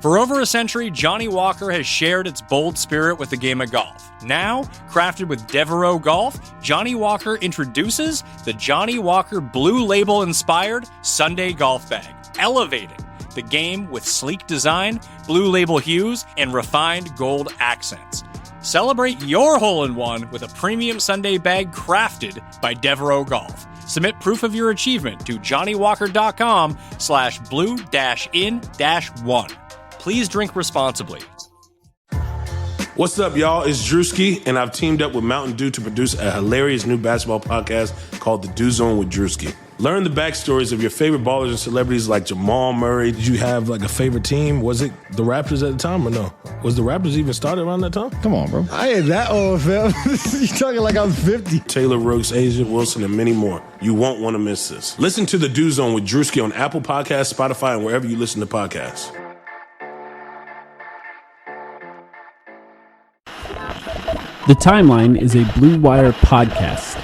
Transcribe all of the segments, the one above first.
For over a century, Johnny Walker has shared its bold spirit with the game of golf. Now, crafted with Devereaux Golf, Johnny Walker introduces the Johnny Walker Blue Label-inspired Sunday Golf Bag, elevating the game with sleek design, Blue Label hues, and refined gold accents. Celebrate your hole-in-one with a premium Sunday bag crafted by Devereaux Golf. Submit proof of your achievement to johnnywalker.com/blue-in-1. Please drink responsibly. What's up, y'all? It's Drewski, and I've teamed up with Mountain Dew to produce a hilarious new basketball podcast called The Dew Zone with Drewski. Learn the backstories of your favorite ballers and celebrities like Jamal Murray. Did you have like a favorite team? Was it the Raptors at the time or no? Was the Raptors even started around that time? Come on, bro. I ain't that old, fam. You talking like I was 50. Taylor Rooks, Asia Wilson, and many more. You won't want to miss this. Listen to The Dew Zone with Drewski on Apple Podcasts, Spotify, and wherever you listen to podcasts. The Timeline is a Blue Wire podcast.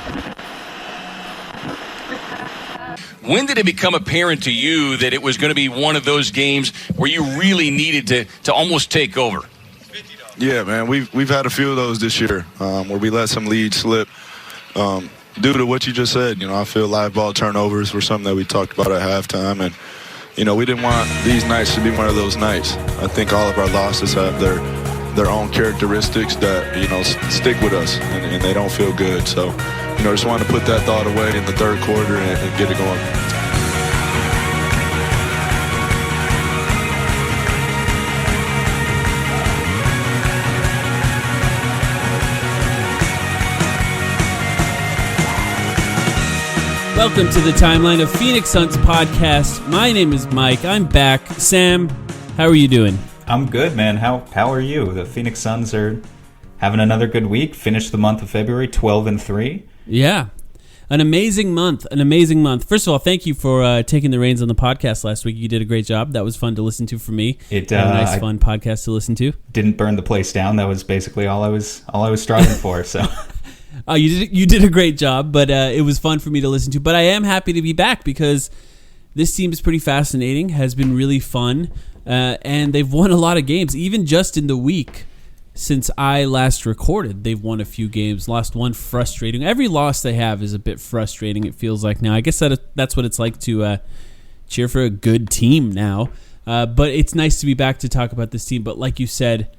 When did it become apparent to you that it was going to be one of those games where you really needed to almost take over? Yeah, man, we've had a few of those this year where we let some leads slip. Due to what you just said, I feel live ball turnovers were something that we talked about at halftime, and we didn't want these nights to be one of those nights. I think all of our losses have their own characteristics that stick with us, and they don't feel good. So just wanted to put that thought away in the third quarter and get it going. Welcome to the Timeline of Phoenix Suns podcast. My name is Mike. I'm back. Sam, how are you doing? I'm good, man. How are you? The Phoenix Suns are having another good week. Finished the month of February 12-3. Yeah. An amazing month. First of all, thank you for taking the reins on the podcast last week. You did a great job. That was fun to listen to for me. A nice, fun podcast to listen to. Didn't burn the place down. That was basically all I was striving for. So, you did a great job, but it was fun for me to listen to. But I am happy to be back because this team is pretty fascinating. Has been really fun, and they've won a lot of games, even just in the week. Since I last recorded, they've won a few games, lost one frustrating. Every loss they have is a bit frustrating, it feels like now. I guess that's what it's like to cheer for a good team now. But it's nice to be back to talk about this team. But like you said,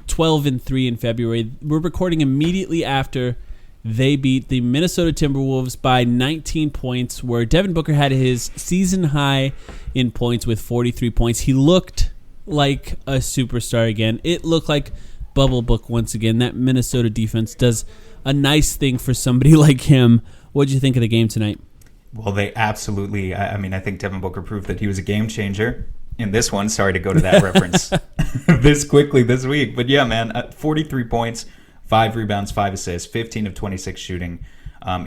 12-3 in February. We're recording immediately after they beat the Minnesota Timberwolves by 19 points, where Devin Booker had his season high in points with 43 points. He looked like a superstar again. It looked like bubble book once again. That Minnesota defense does a nice thing for somebody like him. What did you think of the game tonight? Well, they absolutely, I think Devin Booker proved that he was a game changer in this one. Sorry to go to that reference this quickly this week. But yeah, man, 43 points, 5 rebounds, 5 assists, 15 of 26 shooting.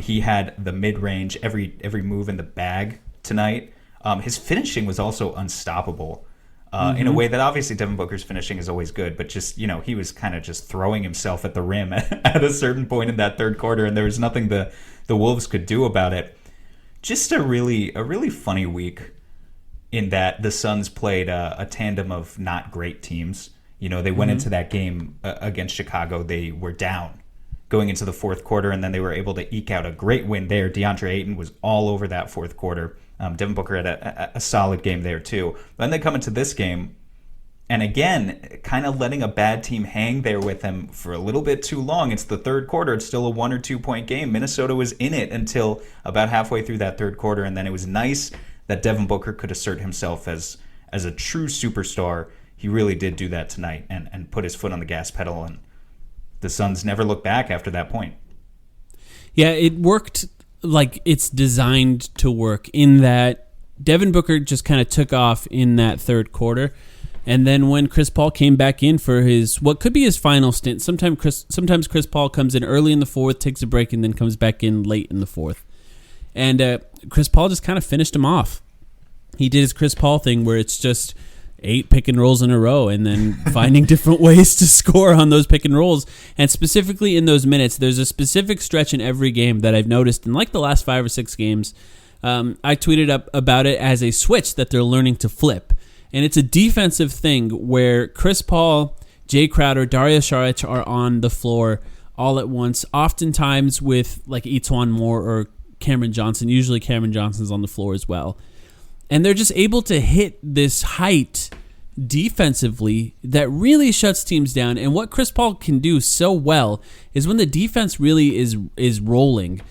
He had the mid-range, every move in the bag tonight. His finishing was also unstoppable. In a way that obviously Devin Booker's finishing is always good, but just, he was kind of just throwing himself at the rim at a certain point in that third quarter, and there was nothing the Wolves could do about it. Just a really funny week in that the Suns played a tandem of not great teams. They went into that game against Chicago. They were down going into the fourth quarter, and then they were able to eke out a great win there. DeAndre Ayton was all over that fourth quarter. Devin Booker had a solid game there too. Then they come into this game, and again, kind of letting a bad team hang there with them for a little bit too long. It's the third quarter. It's still a 1 or 2 point game. Minnesota was in it until about halfway through that third quarter, and then it was nice that Devin Booker could assert himself as a true superstar. He really did do that tonight and put his foot on the gas pedal, and the Suns never looked back after that point. Yeah, it worked like it's designed to work, in that Devin Booker just kind of took off in that third quarter, and then when Chris Paul came back in for his what could be his final stint, sometimes Chris Paul comes in early in the fourth, takes a break, and then comes back in late in the fourth, and Chris Paul just kind of finished him off. He did his Chris Paul thing where it's just 8 pick and rolls in a row and then finding different ways to score on those pick and rolls. And specifically in those minutes, there's a specific stretch in every game that I've noticed in like the last 5 or 6 games. I tweeted up about it as a switch that they're learning to flip. And it's a defensive thing where Chris Paul, Jay Crowder, Dario Saric are on the floor all at once, oftentimes with like Etuan Moore or Cameron Johnson. Usually Cameron Johnson's on the floor as well. And they're just able to hit this height defensively that really shuts teams down. And what Chris Paul can do so well is when the defense really is rolling,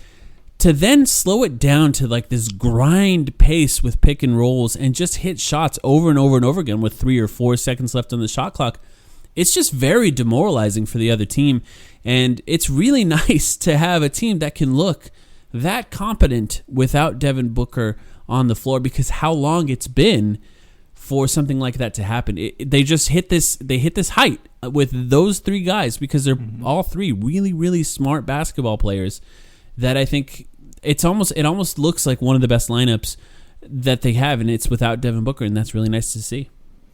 to then slow it down to like this grind pace with pick and rolls and just hit shots over and over and over again with 3 or 4 seconds left on the shot clock. It's just very demoralizing for the other team. And it's really nice to have a team that can look that competent without Devin Booker on the floor, because how long it's been for something like that to happen. They just hit this height with those 3 guys because they're all 3 really, really smart basketball players that I think it almost looks like one of the best lineups that they have, and it's without Devin Booker, and that's really nice to see.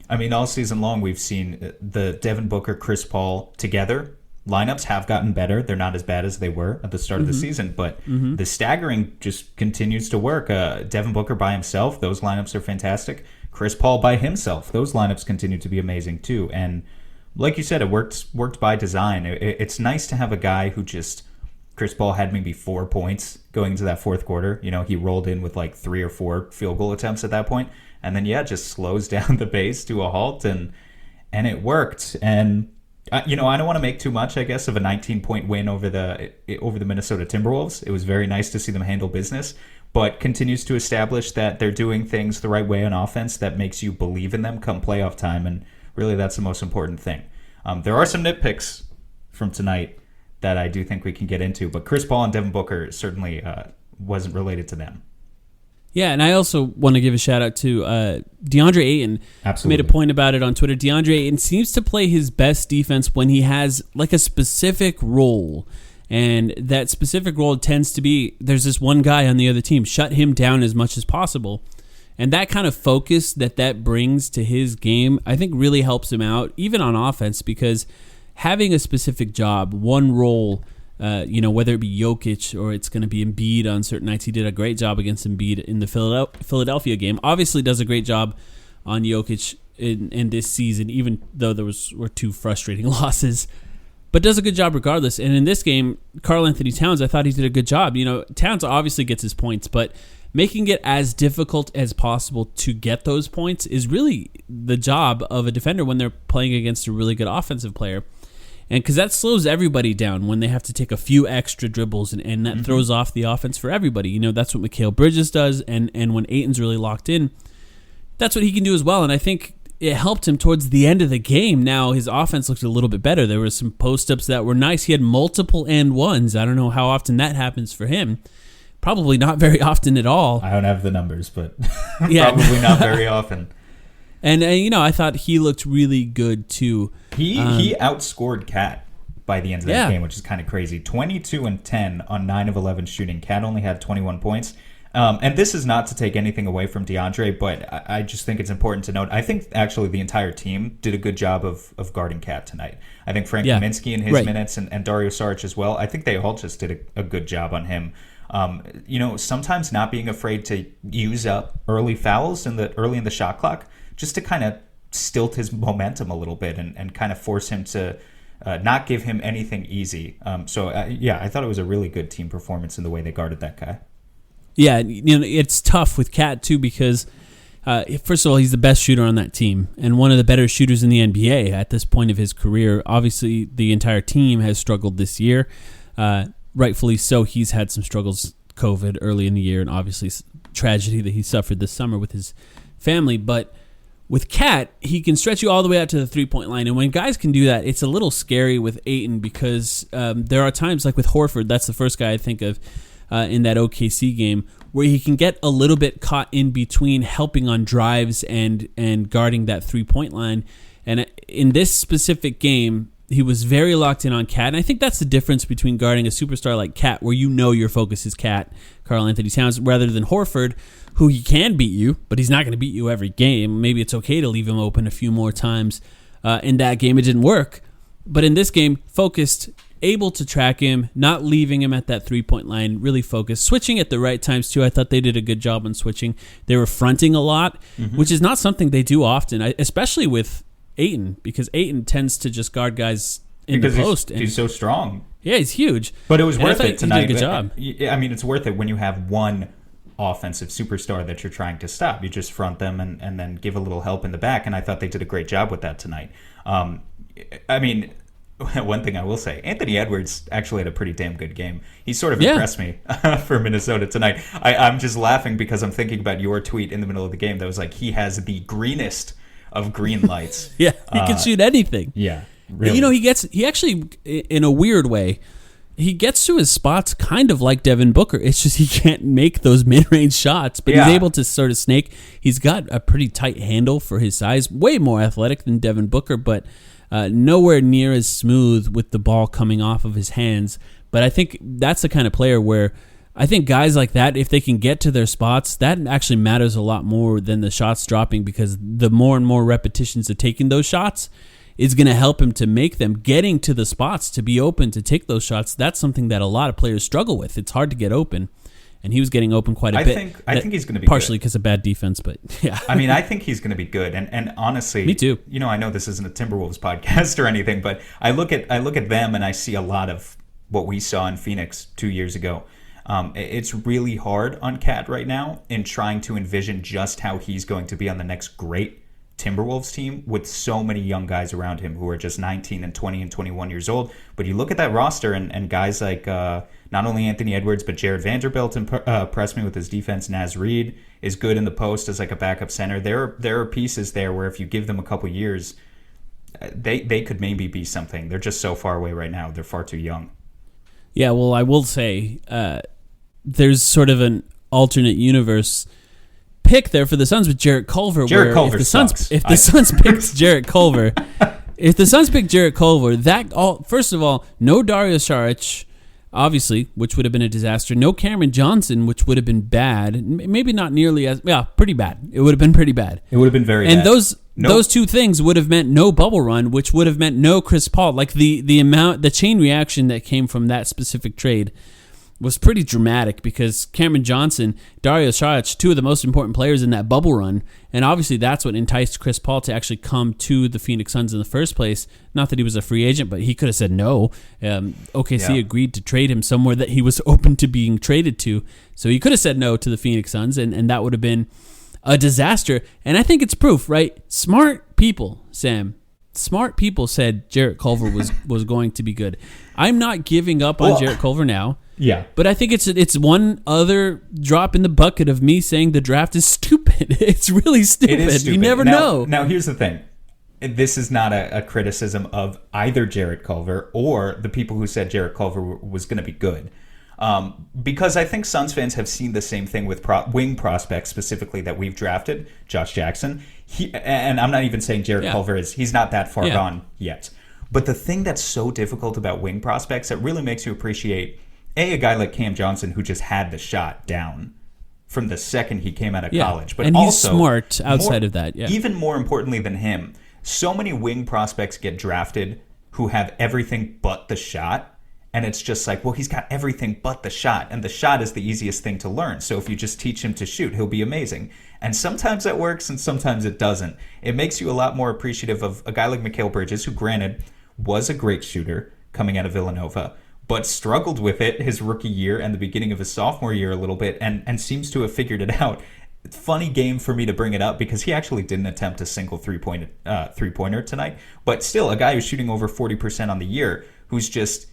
I mean, all season long we've seen the Devin Booker, Chris Paul together. Lineups have gotten better. They're not as bad as they were at the start of the season, but the staggering just continues to work. Devin Booker by himself, those lineups are fantastic. Chris Paul by himself, those lineups continue to be amazing too. And like you said, it worked by design. It's nice to have a guy who just... Chris Paul had maybe 4 points going into that fourth quarter. You know, he rolled in with like 3 or 4 field goal attempts at that point. And then, just slows down the pace to a halt, and it worked. And, I don't want to make too much, I guess, of a 19-point win over the Minnesota Timberwolves. It was very nice to see them handle business, but continues to establish that they're doing things the right way on offense that makes you believe in them come playoff time. And really, that's the most important thing. There are some nitpicks from tonight that I do think we can get into, but Chris Paul and Devin Booker certainly wasn't related to them. Yeah, and I also want to give a shout out to DeAndre Ayton. Absolutely. Made a point about it on Twitter. DeAndre Ayton seems to play his best defense when he has like a specific role, and that specific role tends to be there's this one guy on the other team, shut him down as much as possible. And that kind of focus that brings to his game, I think really helps him out, even on offense, because having a specific job, one role, whether it be Jokic or it's going to be Embiid on certain nights. He did a great job against Embiid in the Philadelphia game. Obviously does a great job on Jokic in this season, even though were 2 frustrating losses. But does a good job regardless. And in this game, Karl Anthony Towns, I thought he did a good job. Towns obviously gets his points, but making it as difficult as possible to get those points is really the job of a defender when they're playing against a really good offensive player. And because that slows everybody down when they have to take a few extra dribbles, and that throws off the offense for everybody. That's what Mikal Bridges does, and when Ayton's really locked in, that's what he can do as well. And I think it helped him towards the end of the game. Now his offense looked a little bit better. There were some post-ups that were nice. He had multiple and ones. I don't know how often that happens for him. Probably not very often at all. I don't have the numbers, but probably not very often. And I thought he looked really good too. He outscored Cat by the end of that game, which is kind of crazy. 22-10 on 9 of 11 shooting. Cat only had 21 points. And this is not to take anything away from DeAndre, but I just think it's important to note. I think actually the entire team did a good job of guarding Cat tonight. I think Frank Kaminsky in his minutes and Dario Saric as well. I think they all just did a good job on him. Sometimes not being afraid to use up early fouls early in the shot clock, just to kind of stilt his momentum a little bit and kind of force him to not give him anything easy. I thought it was a really good team performance in the way they guarded that guy. Yeah, it's tough with Cat too because, first of all, he's the best shooter on that team and one of the better shooters in the NBA at this point of his career. Obviously, the entire team has struggled this year. Rightfully so. He's had some struggles, COVID early in the year, and obviously tragedy that he suffered this summer with his family, but with Cat, he can stretch you all the way out to the three-point line. And when guys can do that, it's a little scary with Ayton because there are times, like with Horford, that's the first guy I think of in that OKC game, where he can get a little bit caught in between helping on drives and guarding that three-point line. And in this specific game, he was very locked in on Cat. And I think that's the difference between guarding a superstar like Cat, where your focus is Cat, Karl Anthony Towns, rather than Horford, who he can beat you, but he's not going to beat you every game. Maybe it's okay to leave him open a few more times. In that game, it didn't work. But in this game, focused, able to track him, not leaving him at that 3-point line, really focused. Switching at the right times, too. I thought they did a good job on switching. They were fronting a lot, which is not something they do often, especially with Ayton, because Ayton tends to just guard guys in the post. He's so strong. Yeah, he's huge. But it was worth it tonight. He did a good job. I mean, it's worth it when you have one offensive superstar that you're trying to stop. You just front them and then give a little help in the back, and I thought they did a great job with that tonight. I mean, one thing I will say, Anthony Edwards actually had a pretty damn good game. He sort of impressed me for Minnesota tonight. I'm just laughing because I'm thinking about your tweet in the middle of the game that was like, he has the greenest of green lights. Yeah, he can shoot anything. Yeah, really. You know, he actually, in a weird way, he gets to his spots kind of like Devin Booker. It's just he can't make those mid-range shots, but he's able to sort of snake. He's got a pretty tight handle for his size, way more athletic than Devin Booker, but nowhere near as smooth with the ball coming off of his hands. But I think that's the kind of player where I think guys like that, if they can get to their spots, that actually matters a lot more than the shots dropping, because the more and more repetitions of taking those shots is going to help him to make them. Getting to the spots to be open to take those shots, that's something that a lot of players struggle with. It's hard to get open, and he was getting open quite a bit. I think he's going to be partially because of bad defense, but yeah. I mean, I think he's going to be good, and honestly, me too. You know, I know this isn't a Timberwolves podcast or anything, but I look at them and I see a lot of what we saw in Phoenix 2 years ago. It's really hard on Cat right now in trying to envision just how he's going to be on the next great Timberwolves team with so many young guys around him who are just 19 and 20 and 21 years old. But you look at that roster and guys like not only Anthony Edwards, but Jared Vanderbilt impressed me with his defense. Naz Reid is good in the post as like a backup center. There are pieces there where if you give them a couple years, they could maybe be something. They're just so far away right now. They're far too young. Yeah, well, I will say there's sort of an alternate universe pick there for the Suns with Jarrett Culver. If the Suns picked Jarrett Culver, first of all, no Dario Saric, obviously, which would have been a disaster. No Cameron Johnson, which would have been bad. Maybe not nearly as pretty bad. It would have been pretty bad. It would have been very bad. And those two things would have meant no bubble run, which would have meant no Chris Paul. Like the chain reaction that came from that specific trade was pretty dramatic, because Cameron Johnson, Dario Saric, two of the most important players in that bubble run, and obviously that's what enticed Chris Paul to actually come to the Phoenix Suns in the first place. Not that he was a free agent, but he could have said no. OKC agreed to trade him somewhere that he was open to being traded to, so he could have said no to the Phoenix Suns, and that would have been a disaster. And I think it's proof, right? Smart people, Sam. Smart people said Jarrett Culver was going to be good. I'm not giving up on Jarrett Culver now. Yeah, but I think it's one other drop in the bucket of me saying the draft is stupid. It's really stupid. It is stupid. You never know. Now, here's the thing. This is not a criticism of either Jarrett Culver or the people who said Jarrett Culver was going to be good. Because I think Suns fans have seen the same thing with wing prospects specifically that we've drafted. Josh Jackson. And I'm not even saying Jarrett Culver he's not that far gone yet. But the thing that's so difficult about wing prospects that really makes you appreciate a guy like Cam Johnson, who just had the shot down from the second he came out of college. But and also, he's smart outside of that. Yeah. Even more importantly than him, so many wing prospects get drafted who have everything but the shot. And it's just like, well, he's got everything but the shot. And the shot is the easiest thing to learn. So if you just teach him to shoot, he'll be amazing. And sometimes that works and sometimes it doesn't. It makes you a lot more appreciative of a guy like Mikal Bridges, who granted was a great shooter coming out of Villanova, but struggled with it his rookie year and the beginning of his sophomore year a little bit, and seems to have figured it out. Funny game for me to bring it up because he actually didn't attempt a single three-pointer tonight, but still a guy who's shooting over 40% on the year, who's just,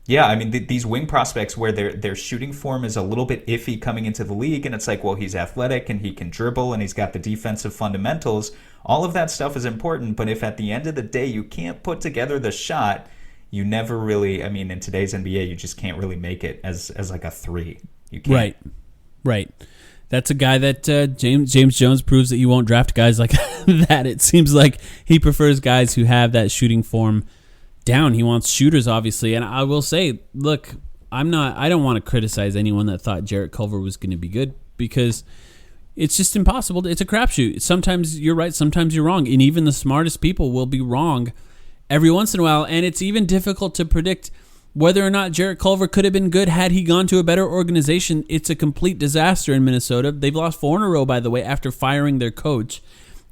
these wing prospects where their shooting form is a little bit iffy coming into the league, and it's like, well, he's athletic and he can dribble and he's got the defensive fundamentals. All of that stuff is important, but if at the end of the day you can't put together the shot, you never really, in today's NBA, you just can't really make it as like a three. You can't. Right. That's a guy that James Jones proves that you won't draft guys like that. It seems like he prefers guys who have that shooting form down. He wants shooters, obviously. And I will say, look, I don't want to criticize anyone that thought Jarrett Culver was going to be good, because it's just impossible. It's a crapshoot. Sometimes you're right, sometimes you're wrong. And even the smartest people will be wrong every once in a while, and it's even difficult to predict Whether or not Jarrett Culver could have been good had he gone to a better organization, it's a complete disaster in Minnesota. They've lost 4 in a row, by the way, after firing their coach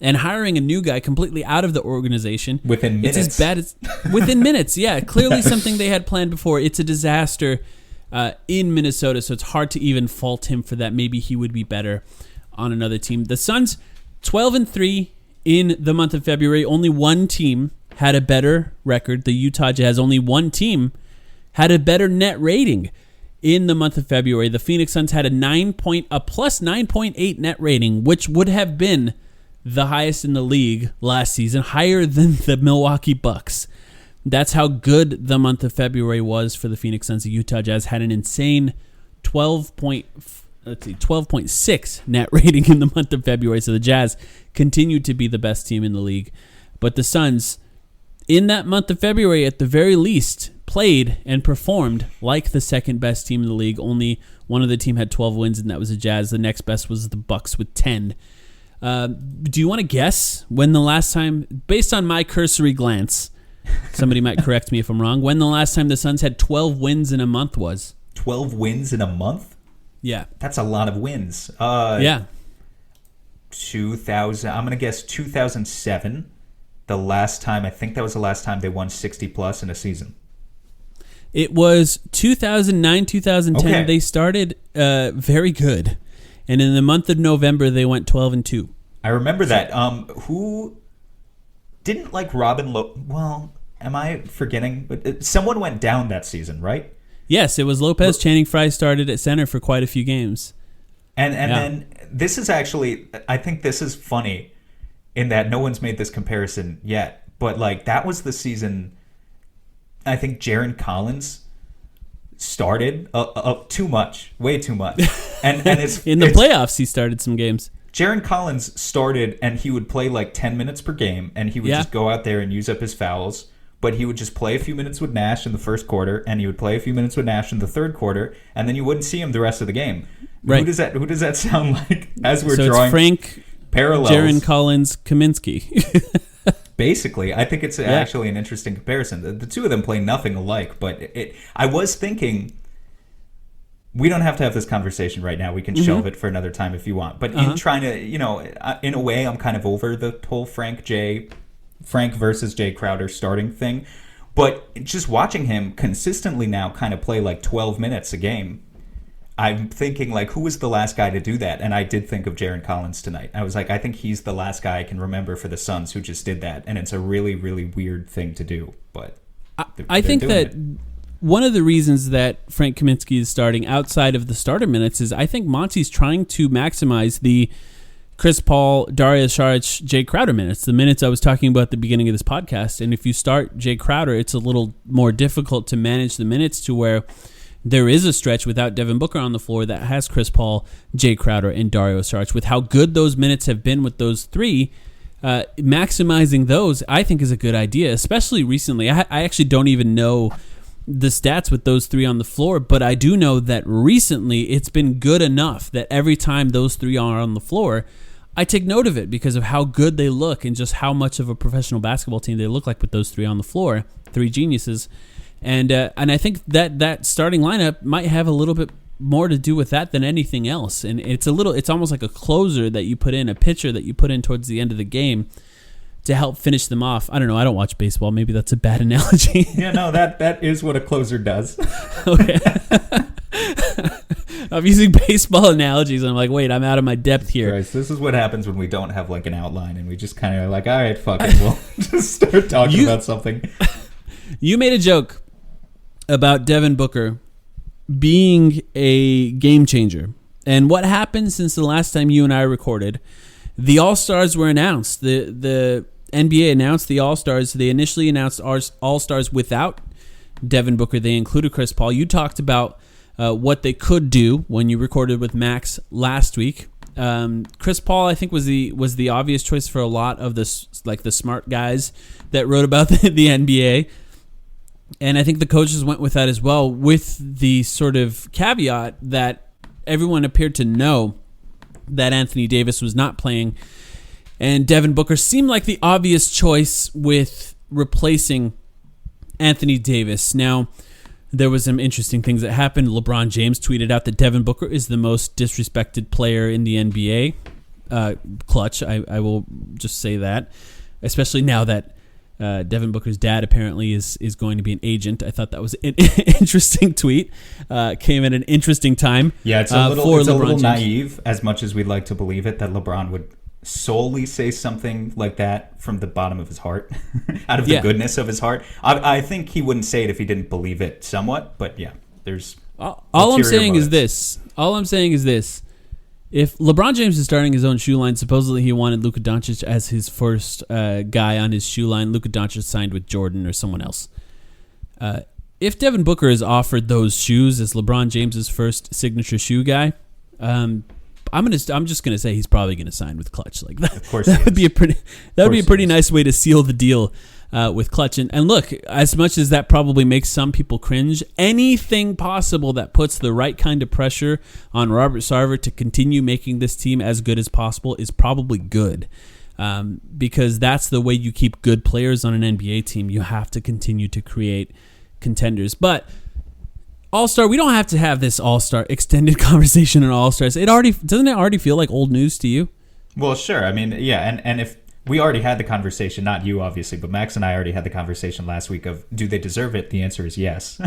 and hiring a new guy completely out of the organization. Within minutes. It's as bad as within minutes, yeah. Clearly something they had planned before. It's a disaster in Minnesota, so it's hard to even fault him for that. Maybe he would be better on another team. The Suns, 12-3 in the month of February. Only one team had a better record. The Utah Jazz. Only one team had a better net rating in the month of February. The Phoenix Suns had a plus 9.8 net rating, which would have been the highest in the league last season, higher than the Milwaukee Bucks. That's how good the month of February was for the Phoenix Suns. The Utah Jazz had an insane 12.6 net rating in the month of February. So the Jazz continued to be the best team in the league. But the Suns, in that month of February, at the very least, played and performed like the second best team in the league. Only one of the team had 12 wins, and that was the Jazz. The next best was the Bucks with 10. Do you want to guess when the last time, based on my cursory glance, somebody might correct me if I'm wrong, when the last time the Suns had 12 wins in a month was? 12 wins in a month? Yeah. That's a lot of wins. Yeah. 2000, I'm going to guess 2007. I think that was the last time they won 60 plus in a season. It was 2009, 2010. Okay. They started very good. And in the month of November, they went 12-2. I remember that. Who didn't like Robin Well, am I forgetting? But someone went down that season, right? Yes, it was Lopez. Channing Frye started at center for quite a few games. And then this is actually, I think this is funny in that no one's made this comparison yet. But like that was the season, I think Jaren Collins started too much, way too much. And it's in the playoffs he started some games. Jaren Collins started and he would play like 10 minutes per game and he would just go out there and use up his fouls, but he would just play a few minutes with Nash in the first quarter and he would play a few minutes with Nash in the third quarter and then you wouldn't see him the rest of the game. Right. Who does that sound like as we're drawing it's Frank parallels? Jaren Collins Kaminsky. Basically, I think it's actually an interesting comparison. The two of them play nothing alike, but I was thinking we don't have to have this conversation right now. We can shelve it for another time if you want. But in trying to, in a way, I'm kind of over the whole Frank versus Jay Crowder starting thing. But just watching him consistently now kind of play like 12 minutes a game, I'm thinking, like, who was the last guy to do that? And I did think of Jaren Collins tonight. I was like, I think he's the last guy I can remember for the Suns who just did that. And it's a really, really weird thing to do. But I think that one of the reasons that Frank Kaminsky is starting outside of the starter minutes is I think Monty's trying to maximize the Chris Paul, Dario Saric, Jay Crowder minutes, the minutes I was talking about at the beginning of this podcast. And if you start Jay Crowder, it's a little more difficult to manage the minutes to where there is a stretch without Devin Booker on the floor that has Chris Paul, Jay Crowder, and Dario Saric. With how good those minutes have been with those three, maximizing those, I think, is a good idea, especially recently. I actually don't even know the stats with those three on the floor, but I do know that recently it's been good enough that every time those three are on the floor, I take note of it because of how good they look and just how much of a professional basketball team they look like with those three on the floor, three geniuses. And I think that starting lineup might have a little bit more to do with that than anything else. And it's almost like a closer that you put in, a pitcher that you put in towards the end of the game to help finish them off. I don't know. I don't watch baseball. Maybe that's a bad analogy. Yeah, no, that is what a closer does. Okay. I'm using baseball analogies, and I'm like, wait, I'm out of my depth here. Christ, this is what happens when we don't have like an outline, and we just kind of like, all right, fuck it, we'll just start talking about something. You made a joke about Devin Booker being a game changer. And what happened since the last time you and I recorded? The All-Stars were announced. The NBA announced the All-Stars. They initially announced All-Stars without Devin Booker. They included Chris Paul. You talked about what they could do when you recorded with Max last week. Chris Paul, I think, was the obvious choice for a lot of the smart guys that wrote about the NBA. And I think the coaches went with that as well, with the sort of caveat that everyone appeared to know that Anthony Davis was not playing. And Devin Booker seemed like the obvious choice with replacing Anthony Davis. Now, there was some interesting things that happened. LeBron James tweeted out that Devin Booker is the most disrespected player in the NBA. Clutch, I will just say that, especially now that Devin Booker's dad apparently is going to be an agent. I thought that was an interesting tweet. Came at an interesting time. Yeah, it's a little naive, as much as we'd like to believe it, that LeBron would solely say something like that from the bottom of his heart, out of the goodness of his heart. I think he wouldn't say it if he didn't believe it somewhat, but yeah, there's... All I'm saying is this. If LeBron James is starting his own shoe line, supposedly he wanted Luka Doncic as his first guy on his shoe line. Luka Doncic signed with Jordan or someone else. If Devin Booker is offered those shoes as LeBron James's first signature shoe guy, I'm just gonna say he's probably gonna sign with Clutch. Like that. Of course, that would be a pretty nice way to seal the deal with Clutch. And look, as much as that probably makes some people cringe, anything possible that puts the right kind of pressure on Robert Sarver to continue making this team as good as possible is probably good. Because that's the way you keep good players on an NBA team. You have to continue to create contenders. But All-Star, we don't have to have this All-Star extended conversation on All-Stars. Doesn't it already feel like old news to you? Well, sure. I mean, yeah, and if we already had the conversation, not you obviously, but Max and I already had the conversation last week of do they deserve it? The answer is yes.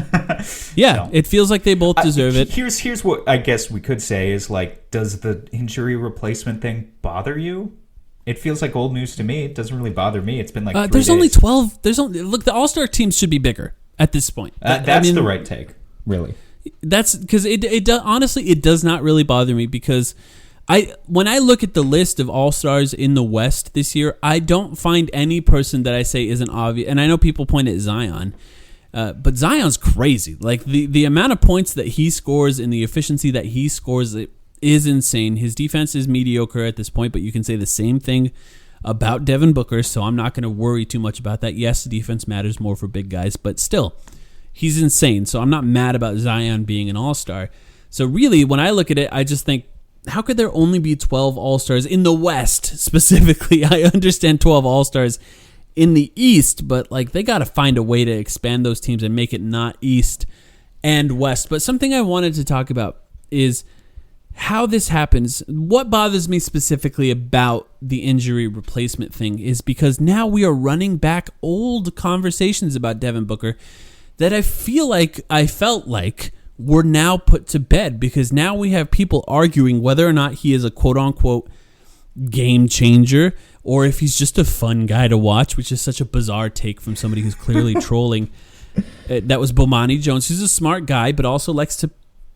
Yeah, so, it feels like they both deserve it. Here's what I guess we could say is like, does the injury replacement thing bother you? It feels like old news to me. It doesn't really bother me. It's been like 3 there's days. only 12. Look, the All-Star teams should be bigger at this point. That's the right take. Really, that's because honestly, it does not really bother me because when I look at the list of All-Stars in the West this year, I don't find any person that I say isn't obvious. And I know people point at Zion, but Zion's crazy. Like the amount of points that he scores and the efficiency that he scores is insane. His defense is mediocre at this point, but you can say the same thing about Devin Booker, so I'm not going to worry too much about that. Yes, the defense matters more for big guys, but still, he's insane, so I'm not mad about Zion being an All-Star. So really, when I look at it, I just think, how could there only be 12 All-Stars in the West specifically? I understand 12 All-Stars in the East, but like they got to find a way to expand those teams and make it not East and West. But something I wanted to talk about is how this happens. What bothers me specifically about the injury replacement thing is because now we are running back old conversations about Devin Booker that I felt like were now put to bed because now we have people arguing whether or not he is a quote-unquote game changer or if he's just a fun guy to watch, which is such a bizarre take from somebody who's clearly trolling. That was Bomani Jones, who's a smart guy but also likes to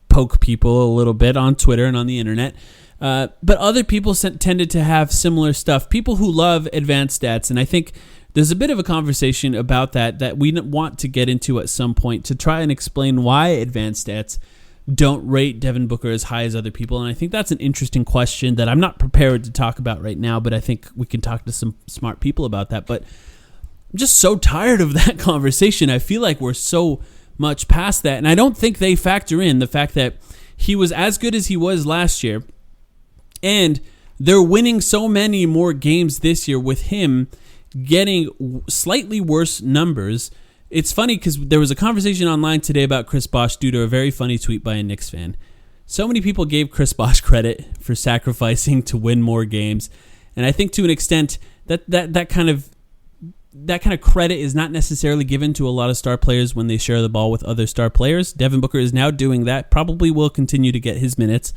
poke people a little bit on Twitter and on the internet. But other people tended to have similar stuff, people who love advanced stats, and I think there's a bit of a conversation about that we want to get into at some point to try and explain why advanced stats don't rate Devin Booker as high as other people. And I think that's an interesting question that I'm not prepared to talk about right now, but I think we can talk to some smart people about that. But I'm just so tired of that conversation. I feel like we're so much past that. And I don't think they factor in the fact that he was as good as he was last year. And they're winning so many more games this year with him getting slightly worse numbers. It's funny because there was a conversation online today about Chris Bosh due to a very funny tweet by a Knicks fan. So many people gave Chris Bosh credit for sacrificing to win more games, and I think to an extent that kind of credit is not necessarily given to a lot of star players when they share the ball with other star players. Devin Booker is now doing that, probably will continue to get his minutes.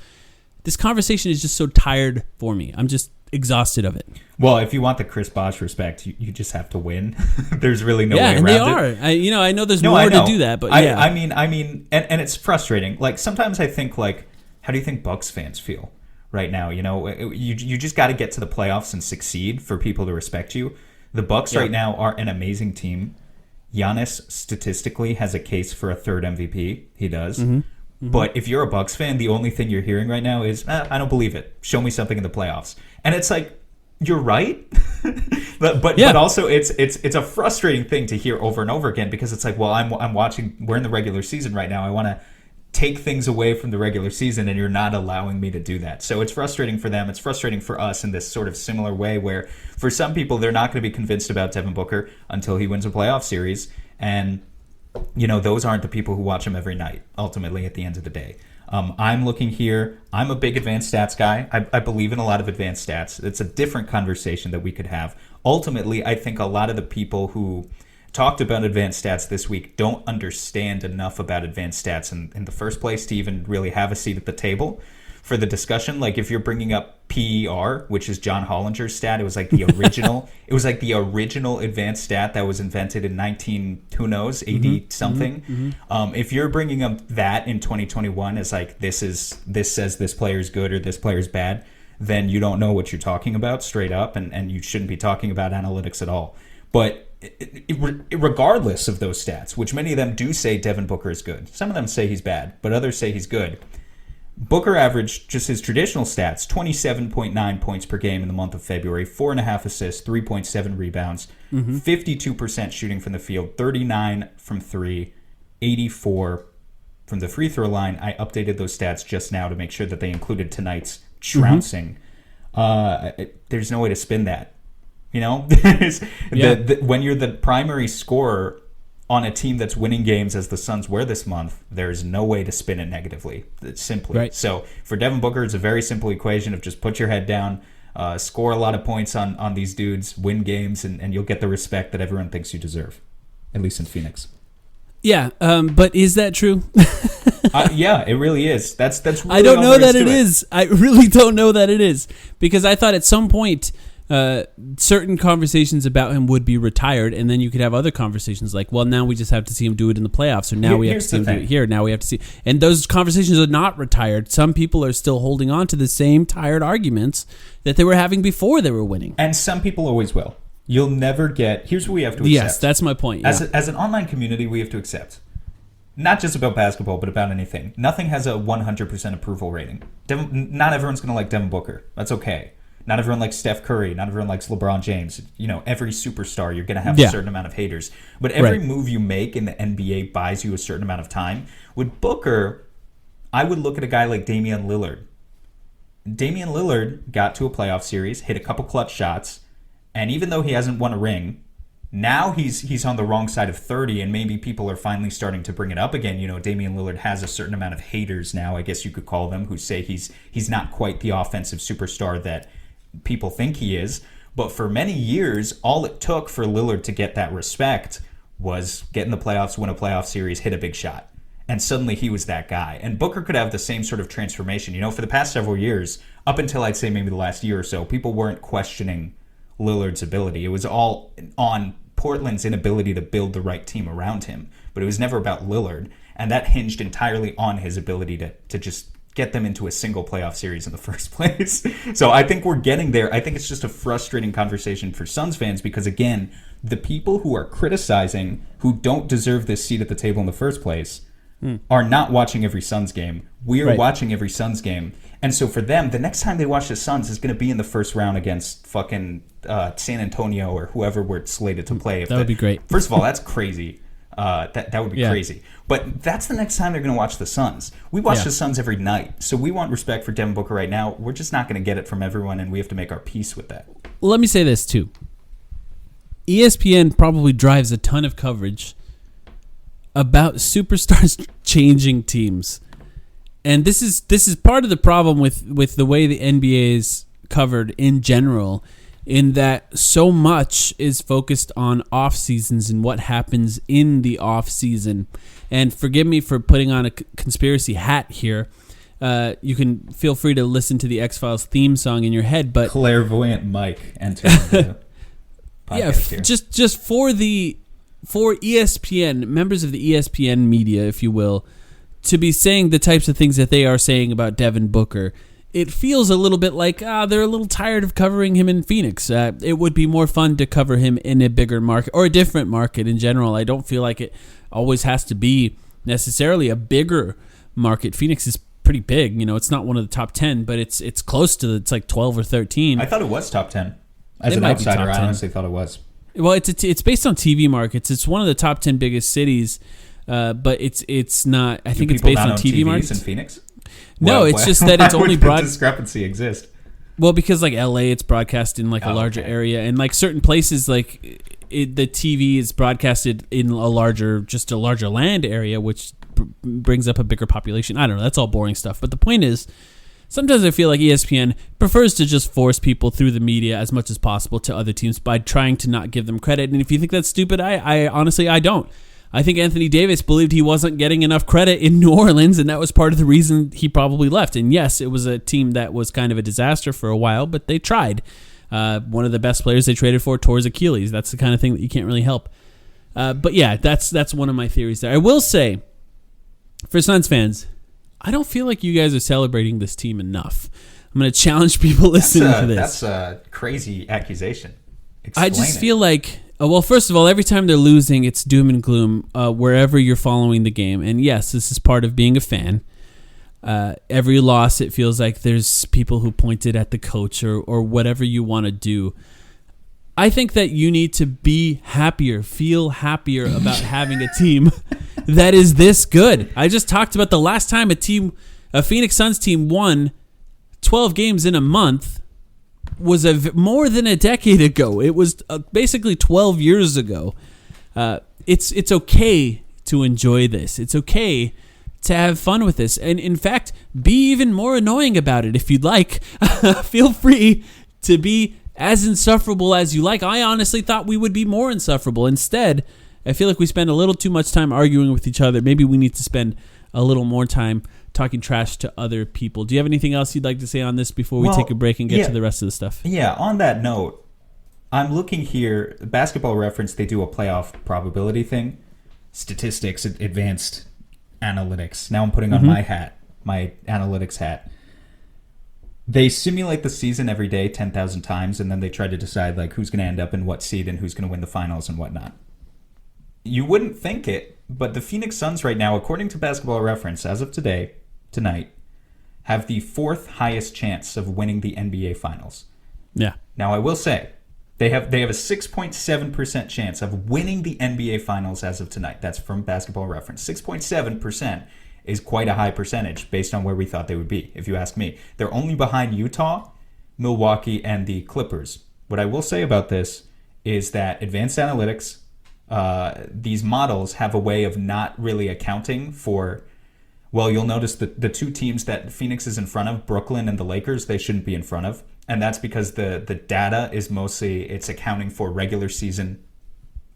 This conversation is just so tired for me. I'm just exhausted of it. Well, if you want the Chris Bosh respect, you just have to win. There's really no way around it. Yeah, and they are. I know there's more to do that, but yeah. I mean, and it's frustrating. Like sometimes I think, like, how do you think Bucks fans feel right now? You know, you just got to get to the playoffs and succeed for people to respect you. The Bucks right now are an amazing team. Giannis statistically has a case for a third MVP. He does. Mm-hmm. But if you're a Bucks fan, the only thing you're hearing right now is, I don't believe it. Show me something in the playoffs. And it's like, you're right. but also it's a frustrating thing to hear over and over again because it's like, well, I'm watching, we're in the regular season right now. I want to take things away from the regular season and you're not allowing me to do that. So it's frustrating for them. It's frustrating for us in this sort of similar way where for some people, they're not going to be convinced about Devin Booker until he wins a playoff series. And those aren't the people who watch him every night, ultimately, at the end of the day. I'm looking here. I'm a big advanced stats guy. I believe in a lot of advanced stats. It's a different conversation that we could have. Ultimately, I think a lot of the people who talked about advanced stats this week don't understand enough about advanced stats in the first place to even really have a seat at the table for the discussion. Like if you're bringing up PER, which is John Hollinger's stat, it was like the original. It was like the original advanced stat that was invented in 80 something. If you're bringing up that in 2021 as like this says this player's good or this player's bad, then you don't know what you're talking about straight up, and you shouldn't be talking about analytics at all. But regardless of those stats, which many of them do say Devin Booker is good, some of them say he's bad, but others say he's good. Booker averaged just his traditional stats, 27.9 points per game in the month of February, 4.5 assists, 3.7 rebounds, 52% shooting from the field, 39 from 3, 84 from the free throw line. I updated those stats just now to make sure that they included tonight's trouncing. There's no way to spin that. When you're the primary scorer on a team that's winning games as the Suns were this month, there's no way to spin it negatively. It's simply. Right. So for Devin Booker, it's a very simple equation of just put your head down, score a lot of points on these dudes, win games, and you'll get the respect that everyone thinks you deserve, at least in Phoenix. Yeah, but is that true? Yeah, it really is. That's. Really I don't know that it is. I really don't know that it is, because I thought at some point certain conversations about him would be retired, and then you could have other conversations like, well, now we just have to see him do it in the playoffs, or now we have to see him do it here. Now we have to see, and those conversations are not retired. Some people are still holding on to the same tired arguments that they were having before they were winning, and some people always will. You'll never get. Here's what we have to accept. Yes, that's my point. Yeah. As an online community, we have to accept, not just about basketball, but about anything. Nothing has a 100% approval rating. Not everyone's going to like Devin Booker. That's okay. Not everyone likes Steph Curry. Not everyone likes LeBron James. Every superstar, you're going to have a certain amount of haters. But every move you make in the NBA buys you a certain amount of time. With Booker, I would look at a guy like Damian Lillard. Damian Lillard got to a playoff series, hit a couple clutch shots, and even though he hasn't won a ring, now he's on the wrong side of 30, and maybe people are finally starting to bring it up again. Damian Lillard has a certain amount of haters now, I guess you could call them, who say he's not quite the offensive superstar that people think he is. But for many years, all it took for Lillard to get that respect was get in the playoffs, win a playoff series, hit a big shot. And suddenly he was that guy. And Booker could have the same sort of transformation. For the past several years, up until I'd say maybe the last year or so, people weren't questioning Lillard's ability. It was all on Portland's inability to build the right team around him. But it was never about Lillard. And that hinged entirely on his ability to just get them into a single playoff series in the first place. So I think we're getting there. I think it's just a frustrating conversation for Suns fans because, again, the people who are criticizing, who don't deserve this seat at the table in the first place, are not watching every Suns game. We are watching every Suns game. And so for them, the next time they watch the Suns is going to be in the first round against fucking San Antonio or whoever we're slated to play. That would be great. First of all, that's crazy. That would be crazy. But that's the next time they're going to watch the Suns. We watch the Suns every night. So we want respect for Devin Booker right now. We're just not going to get it from everyone, and we have to make our peace with that. Well, let me say this, too. ESPN probably drives a ton of coverage about superstars changing teams. And this is part of the problem with the way the NBA is covered in general, in that so much is focused on off seasons and what happens in the off season. And forgive me for putting on a conspiracy hat here. You can feel free to listen to the X-Files theme song in your head, but clairvoyant Mike entering the podcast here. Just for ESPN, members of the ESPN media, if you will, to be saying the types of things that they are saying about Devin Booker, it feels a little bit like they're a little tired of covering him in Phoenix. It would be more fun to cover him in a bigger market or a different market in general. I don't feel like it always has to be necessarily a bigger market. Phoenix is pretty big. It's not one of the top 10, but it's close to it's like 12 or 13. I thought it was top 10. As an outsider, I honestly thought it was. Well, it's based on TV markets. It's one of the top 10 biggest cities, but it's not. I think it's based on TV markets in Phoenix. No, it's just that it's only broad. Discrepancy exist. Well, because like LA, it's broadcast in like a larger area, and like certain places, like the TV is broadcasted in a larger land area, which brings up a bigger population. I don't know. That's all boring stuff. But the point is, sometimes I feel like ESPN prefers to just force people through the media as much as possible to other teams by trying to not give them credit. And if you think that's stupid, I honestly, I don't. I think Anthony Davis believed he wasn't getting enough credit in New Orleans, and that was part of the reason he probably left. And yes, it was a team that was kind of a disaster for a while, but they tried. One of the best players they traded for tore his Achilles. That's the kind of thing that you can't really help. But yeah, that's one of my theories there. I will say, for Suns fans, I don't feel like you guys are celebrating this team enough. I'm going to challenge people listening to this. That's a crazy accusation. I just feel like, well, first of all, every time they're losing, it's doom and gloom wherever you're following the game. And yes, this is part of being a fan. Every loss, it feels like there's people who pointed at the coach or whatever you want to do. I think that you need to be happier, feel happier about having a team that is this good. I just talked about the last time a Phoenix Suns team won 12 games in a month was more than a decade ago. It was basically 12 years ago. It's okay to enjoy this. It's okay to have fun with this. And in fact, be even more annoying about it if you'd like. Feel free to be as insufferable as you like. I honestly thought we would be more insufferable. Instead, I feel like we spend a little too much time arguing with each other. Maybe we need to spend a little more time talking trash to other people. Do you have anything else you'd like to say on this before we take a break and get to the rest of the stuff? Yeah, on that note, I'm looking here, Basketball Reference, they do a playoff probability thing. Statistics, advanced analytics. Now I'm putting on my hat, my analytics hat. They simulate the season every day 10,000 times, and then they try to decide like who's going to end up in what seed and who's going to win the finals and whatnot. You wouldn't think it, but the Phoenix Suns right now, according to Basketball Reference, as of tonight, have the 4th highest chance of winning the NBA Finals. Yeah. Now I will say, they have a 6.7% chance of winning the NBA Finals as of tonight. That's from Basketball Reference. 6.7% is quite a high percentage based on where we thought they would be, if you ask me. They're only behind Utah, Milwaukee, and the Clippers. What I will say about this is that advanced analytics, these models have a way of not really accounting for, well, you'll notice that the two teams that Phoenix is in front of, Brooklyn and the Lakers, they shouldn't be in front of. And that's because the data is mostly, it's accounting for regular season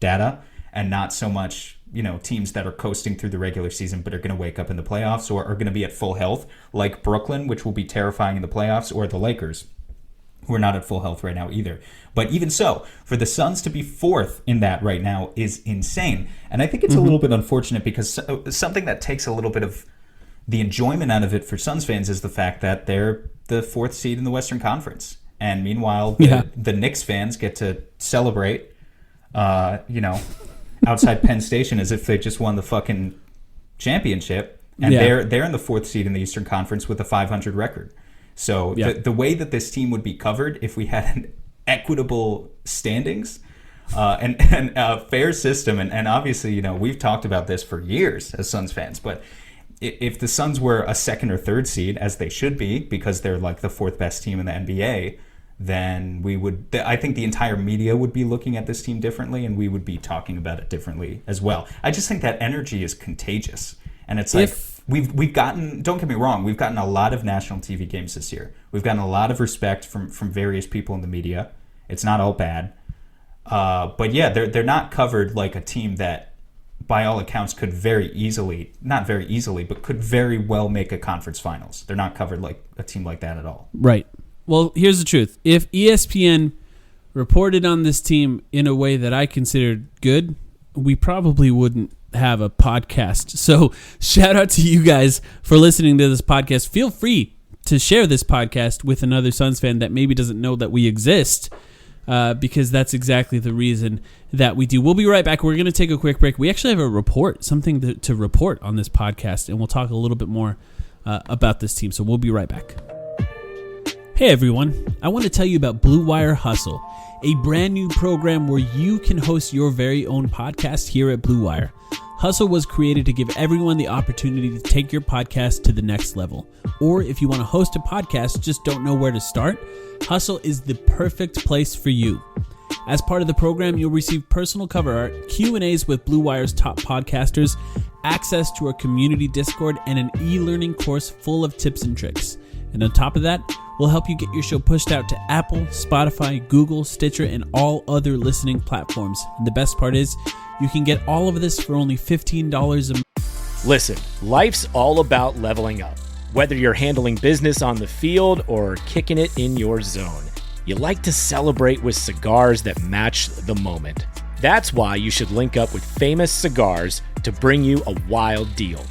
data and not so much, teams that are coasting through the regular season but are going to wake up in the playoffs or are going to be at full health, like Brooklyn, which will be terrifying in the playoffs, or the Lakers, who are not at full health right now either. But even so, for the Suns to be 4th in that right now is insane. And I think it's a little bit unfortunate because something that takes a little bit of the enjoyment out of it for Suns fans is the fact that they're the 4th seed in the Western Conference. And meanwhile, the Knicks fans get to celebrate, outside Penn Station as if they just won the fucking championship. And they're in the 4th seed in the Eastern Conference with a 500 record. So the way that this team would be covered if we had an equitable standings and a fair system, and obviously, we've talked about this for years as Suns fans, but if the Suns were a 2nd or 3rd seed, as they should be, because they're like the 4th best team in the NBA, then I think the entire media would be looking at this team differently, and we would be talking about it differently as well. I just think that energy is contagious, and it's like we've gotten, don't get me wrong, we've gotten a lot of national TV games this year. We've gotten a lot of respect from various people in the media. It's not all bad, but yeah, they're not covered like a team that, by all accounts, could very easily, not very easily, but could very well make a conference finals. They're not covered like a team like that at all. Right. Well, here's the truth. If ESPN reported on this team in a way that I considered good, we probably wouldn't have a podcast. So shout out to you guys for listening to this podcast. Feel free to share this podcast with another Suns fan that maybe doesn't know that we exist, because that's exactly the reason that we do. We'll be right back. We're going to take a quick break. We actually have a report, something to report on this podcast, and we'll talk a little bit more about this team. So we'll be right back. Hey everyone, I want to tell you about Blue Wire Hustle, a brand new program where you can host your very own podcast here at Blue Wire. Hustle was created to give everyone the opportunity to take your podcast to the next level. Or if you want to host a podcast, just don't know where to start, Hustle is the perfect place for you. As part of the program, you'll receive personal cover art, Q&As with Blue Wire's top podcasters, access to our community Discord, and an e-learning course full of tips and tricks. And on top of that, we'll help you get your show pushed out to Apple, Spotify, Google, Stitcher, and all other listening platforms. And the best part is, you can get all of this for only $15 a month. Listen, life's all about leveling up. Whether you're handling business on the field or kicking it in your zone, you like to celebrate with cigars that match the moment. That's why you should link up with Famous Cigars to bring you a wild deal.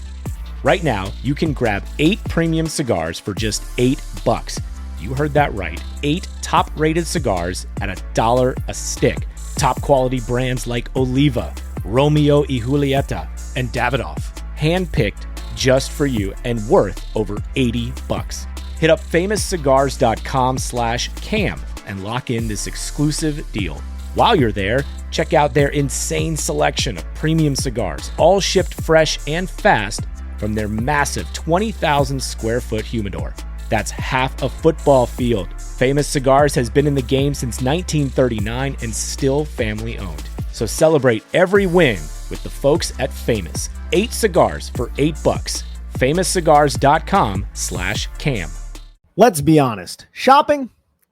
Right now, you can grab 8 premium cigars for just $8. You heard that right. 8 top-rated cigars at $1 a stick. Top quality brands like Oliva, Romeo y Julieta, and Davidoff. Handpicked just for you and worth over $80. Hit up famouscigars.com/cam and lock in this exclusive deal. While you're there, check out their insane selection of premium cigars, all shipped fresh and fast from their massive 20,000 square foot humidor. That's half a football field. Famous Cigars has been in the game since 1939 and still family owned. So celebrate every win with the folks at Famous. 8 cigars for $8. famouscigars.com/cam. Let's be honest. Shopping,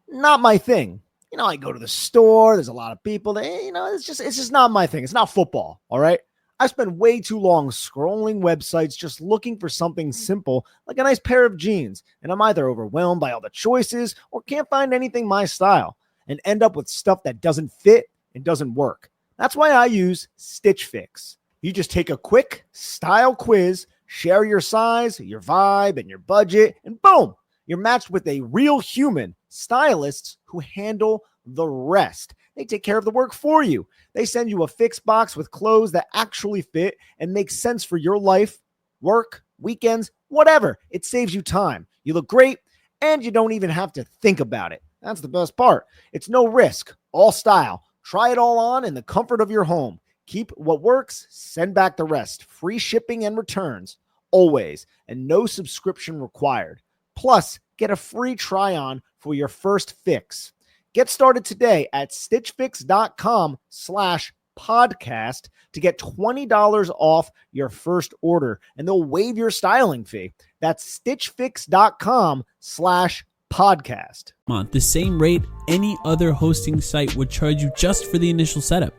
not my thing. I go to the store. There's a lot of people that, it's just not my thing. It's not football. All right. I spend way too long scrolling websites just looking for something simple like a nice pair of jeans. And I'm either overwhelmed by all the choices or can't find anything my style and end up with stuff that doesn't fit and doesn't work. That's why I use Stitch Fix. You just take a quick style quiz, share your size, your vibe, and your budget, and boom, you're matched with a real human, stylists who handle the rest. They take care of the work for you. They send you a fix box with clothes that actually fit and make sense for your life, work, weekends, whatever. It saves you time. You look great, and you don't even have to think about it. That's the best part. It's no risk, all style. Try it all on in the comfort of your home. Keep what works, send back the rest. Free shipping and returns, always, and no subscription required. Plus, get a free try-on for your first fix. Get started today at stitchfix.com/podcast to get $20 off your first order, and they'll waive your styling fee. That's stitchfix.com/podcast. The same rate any other hosting site would charge you just for the initial setup.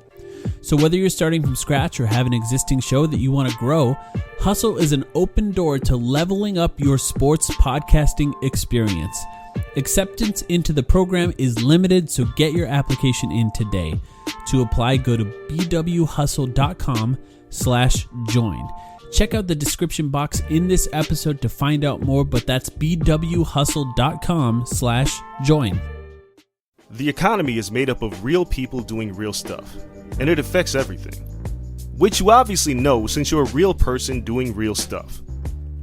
So whether you're starting from scratch or have an existing show that you want to grow, Hustle is an open door to leveling up your sports podcasting experience. Acceptance into the program is limited, so get your application in today. To apply, go to bwhustle.com/join. Check out the description box in this episode to find out more, but that's bwhustle.com/join. The economy is made up of real people doing real stuff, and it affects everything. Which you obviously know since you're a real person doing real stuff.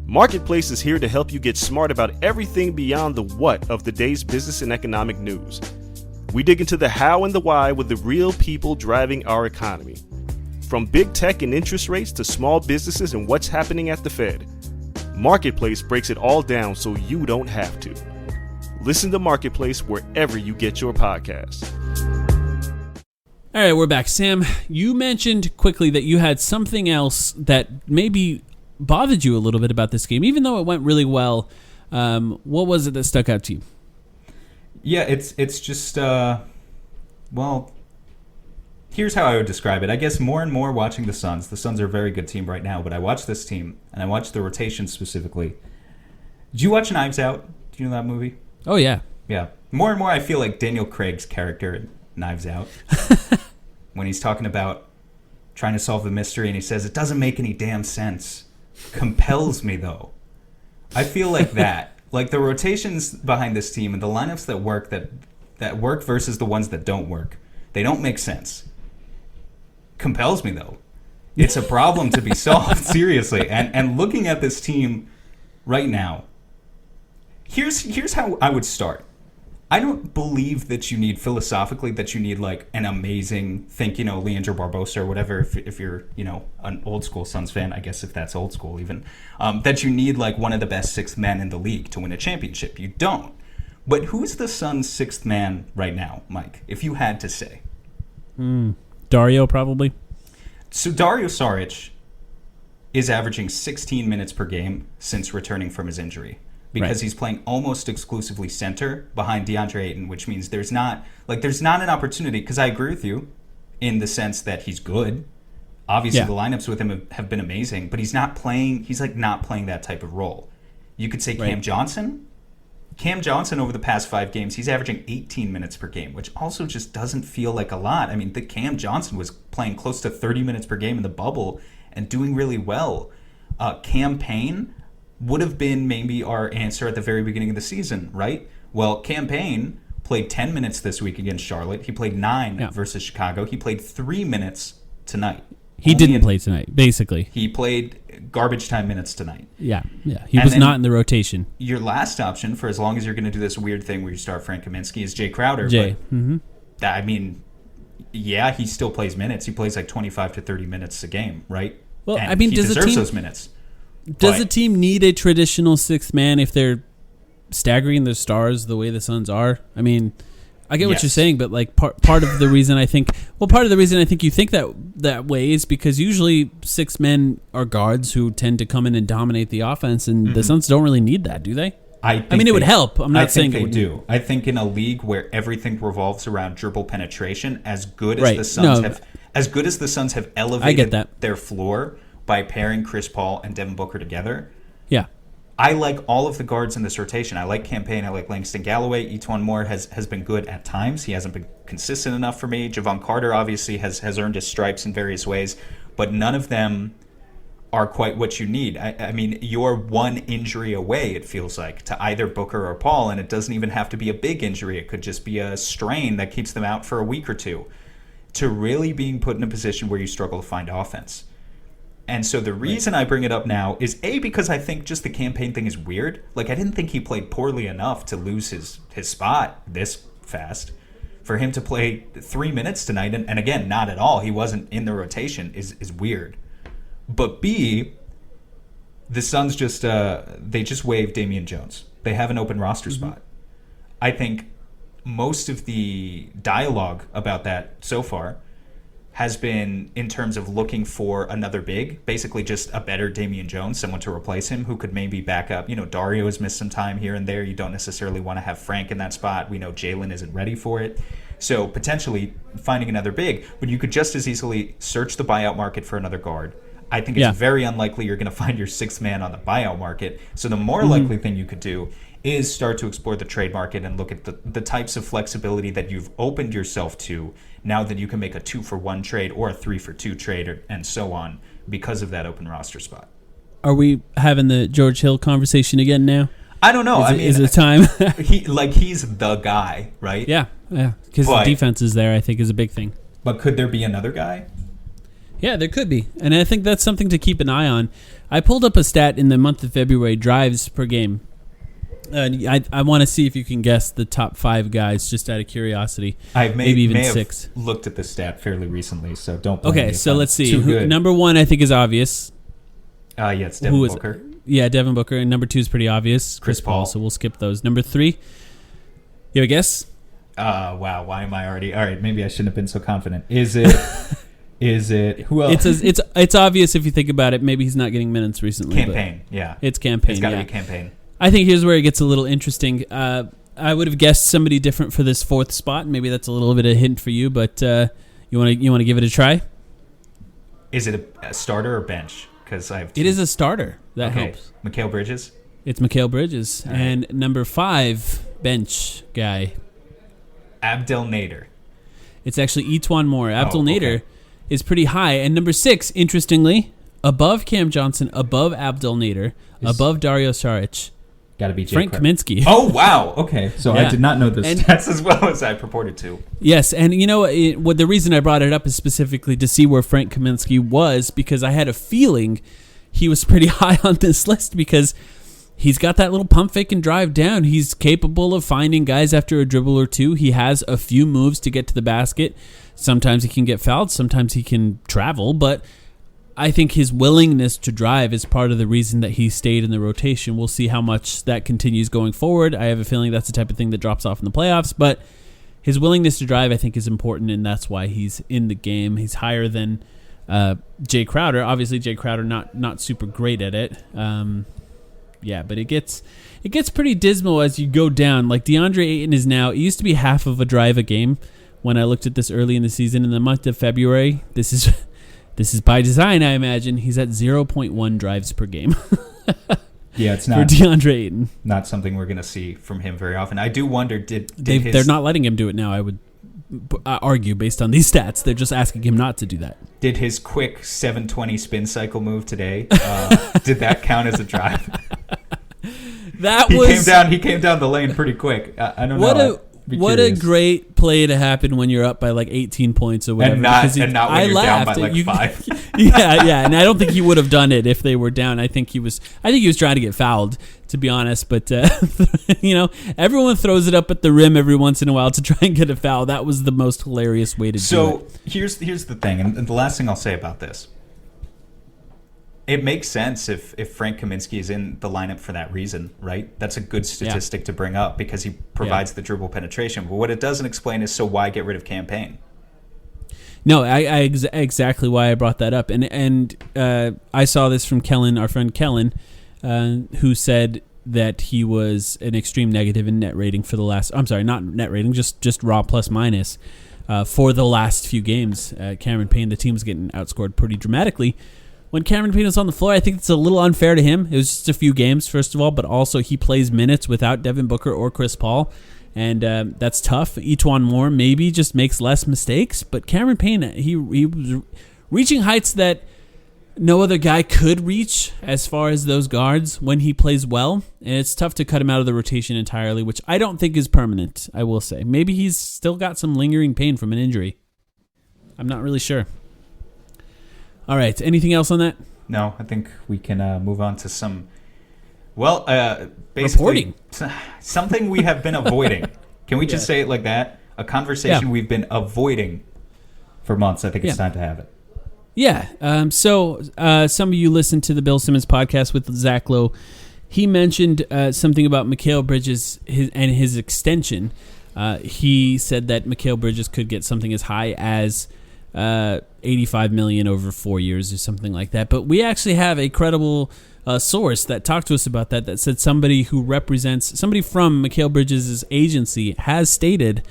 Marketplace is here to help you get smart about everything beyond the what of the day's business and economic news. We dig into the how and the why with the real people driving our economy. From big tech and interest rates to small businesses and what's happening at the Fed. Marketplace breaks it all down so you don't have to. Listen to Marketplace wherever you get your podcasts. All right, we're back. Sam, you mentioned quickly that you had something else that maybe bothered you a little bit about this game, even though it went really well. What was it that stuck out to you? Yeah, it's just, well, here's how I would describe it. I guess more and more watching the Suns. The Suns are a very good team right now, but I watch this team, and I watch the rotation specifically. Did you watch Knives Out? Do you know that movie? Oh, yeah. Yeah. More and more I feel like Daniel Craig's character in Knives Out. When he's talking about trying to solve the mystery, and he says, it doesn't make any damn sense. Compels me, though. I feel like that. Like the rotations behind this team and the lineups that work versus the ones that don't work. They don't make sense. Compels me, though. It's a problem to be solved, seriously. And looking at this team right now, here's how I would start. I don't believe that you need, philosophically, that you need like an amazing, Leandro Barbosa or whatever, if you're, an old school Suns fan, I guess if that's old school even, that you need like one of the best sixth men in the league to win a championship. You don't. But who's the Suns' sixth man right now, Mike, if you had to say? Dario probably. So Dario Saric is averaging 16 minutes per game since returning from his injury because he's playing almost exclusively center behind DeAndre Ayton, which means there's not an opportunity, because I agree with you in the sense that he's good. Obviously, the lineups with him have been amazing, but he's not playing that type of role. You could say Cam Johnson. Cam Johnson over the past 5 games, he's averaging 18 minutes per game, which also just doesn't feel like a lot. I mean, the Cam Johnson was playing close to 30 minutes per game in the bubble and doing really well. Cam Payne would have been maybe our answer at the very beginning of the season, right? Well, Cam Payne played 10 minutes this week against Charlotte. He played 9 versus Chicago. He played 3 minutes tonight. He didn't play tonight, basically. He played garbage time minutes tonight. Yeah. He was not in the rotation. Your last option, for as long as you're going to do this weird thing where you start Frank Kaminsky, is Jay Crowder. I mean, he still plays minutes. He plays like 25 to 30 minutes a game, right? Well, and I mean, he deserves those minutes. Does a team need a traditional 6th man if they're staggering their stars the way the Suns are? I mean, I get what you're saying, but like part of the reason I think you think that way is because usually 6 men are guards who tend to come in and dominate the offense, and the Suns don't really need that, do they? I mean, it would help. I'm not saying they do. I think in a league where everything revolves around dribble penetration, as good as the Suns have elevated their floor by pairing Chris Paul and Devin Booker together. Yeah. I like all of the guards in this rotation. I like Cam Payne. I like Langston Galloway. Etuan Moore has been good at times. He hasn't been consistent enough for me. Javon Carter obviously has earned his stripes in various ways, but none of them are quite what you need. I mean, you're one injury away, it feels like, to either Booker or Paul, and it doesn't even have to be a big injury. It could just be a strain that keeps them out for a week or two, to really being put in a position where you struggle to find offense. And so the reason I bring it up now is, A, because I think just the campaign thing is weird. Like, I didn't think he played poorly enough to lose his spot this fast. For him to play 3 minutes tonight, and again, not at all, he wasn't in the rotation, is weird. But B, the Suns just waived Damian Jones. They have an open roster spot. I think most of the dialogue about that so far has been in terms of looking for another big, basically just a better Damian Jones, someone to replace him who could maybe back up. You know, Dario has missed some time here and there. You don't necessarily want to have Frank in that spot. We know Jalen isn't ready for it. So potentially finding another big, but you could just as easily search the buyout market for another guard. I think it's very unlikely you're going to find your 6th man on the buyout market. So the more likely thing you could do is start to explore the trade market and look at the types of flexibility that you've opened yourself to now that you can make a 2-for-1 trade or a 3-for-2 trade and so on because of that open roster spot. Are we having the George Hill conversation again now? I don't know. Is it time? He's the guy, right? Yeah. Because the defense is there, I think, is a big thing. But could there be another guy? Yeah, there could be. And I think that's something to keep an eye on. I pulled up a stat in the month of February, drives per game. I want to see if you can guess the top 5 guys, just out of curiosity. Maybe even 6. Have looked at the stat fairly recently, so don't blame me. Okay, so let's see. Number 1, I think, is obvious. It's Devin Booker. Yeah, Devin Booker. And number 2 is pretty obvious. Chris Paul. So we'll skip those. Number 3, you have a guess? Wow. Why am I already? All right, maybe I shouldn't have been so confident. Is it? Is it? Who else? It's obvious if you think about it. Maybe he's not getting minutes recently. Campaign. Yeah. It's Campaign. It's got to be Campaign. I think here's where it gets a little interesting. I would have guessed somebody different for this 4th spot. Maybe that's a little bit of a hint for you, but you want to give it a try? Is it a starter or bench? Because I have. It is a starter. That helps. Mikal Bridges. It's Mikal Bridges, right. And number 5 bench guy. Abdel Nader. It's actually Etuan Moore. Abdel Nader is pretty high, and number 6, interestingly, above Cam Johnson, above Abdel Nader, above Dario Saric. Got to be Frank Kaminsky. Oh, wow. Okay. So I did not know the stats as well as I purported to. Yes, and you know what? The reason I brought it up is specifically to see where Frank Kaminsky was, because I had a feeling he was pretty high on this list because he's got that little pump fake and drive down. He's capable of finding guys after a dribble or two. He has a few moves to get to the basket. Sometimes he can get fouled. Sometimes he can travel, but I think his willingness to drive is part of the reason that he stayed in the rotation. We'll see how much that continues going forward. I have a feeling that's the type of thing that drops off in the playoffs, but his willingness to drive, I think, is important, and that's why he's in the game. He's higher than Jay Crowder. Obviously, Jay Crowder not super great at it. But it gets pretty dismal as you go down. Like DeAndre Ayton is now, it used to be half of a drive a game when I looked at this early in the season. In the month of February, this is by design, I imagine. He's at 0.1 drives per game. Yeah, it's for not DeAndre Ayton. Not something we're going to see from him very often. I do wonder, they're not letting him do it now, I would argue, based on these stats. They're just asking him not to do that. Did his quick 720 spin cycle move today, did that count as a drive? He came down the lane pretty quick. I don't know. What a great play to happen when you're up by like 18 points or whatever. And not when you're down by like 5. Yeah, and I don't think he would have done it if they were down. I think he was trying to get fouled, to be honest. But everyone throws it up at the rim every once in a while to try and get a foul. That was the most hilarious way to do it. So here's the thing, and the last thing I'll say about this. It makes sense if Frank Kaminsky is in the lineup for that reason, right? That's a good statistic to bring up because he provides the dribble penetration. But what it doesn't explain is, so why get rid of Campaign? No, exactly why I brought that up. And I saw this from Kellen, our friend Kellen, who said that he was an extreme negative in net rating for the last... I'm sorry, not net rating, just raw plus minus for the last few games. Cameron Payne, the team was getting outscored pretty dramatically. When Cameron Payne was on the floor, I think it's a little unfair to him. It was just a few games, first of all, but also he plays minutes without Devin Booker or Chris Paul, and that's tough. Etuan Moore maybe just makes less mistakes, but Cameron Payne, he was reaching heights that no other guy could reach as far as those guards when he plays well, and it's tough to cut him out of the rotation entirely, which I don't think is permanent, I will say. Maybe he's still got some lingering pain from an injury. I'm not really sure. All right. Anything else on that? No, I think we can move on to some, basically reporting. Something we have been avoiding. Can we just say it like that? A conversation we've been avoiding for months. I think it's time to have it. Yeah. So some of you listened to the Bill Simmons podcast with Zach Lowe. He mentioned something about Mikal Bridges and his extension. He said that Mikal Bridges could get something as high as $85 million over 4 years or something like that. But we actually have a credible source that talked to us about that said somebody from Mikal Bridges' agency has stated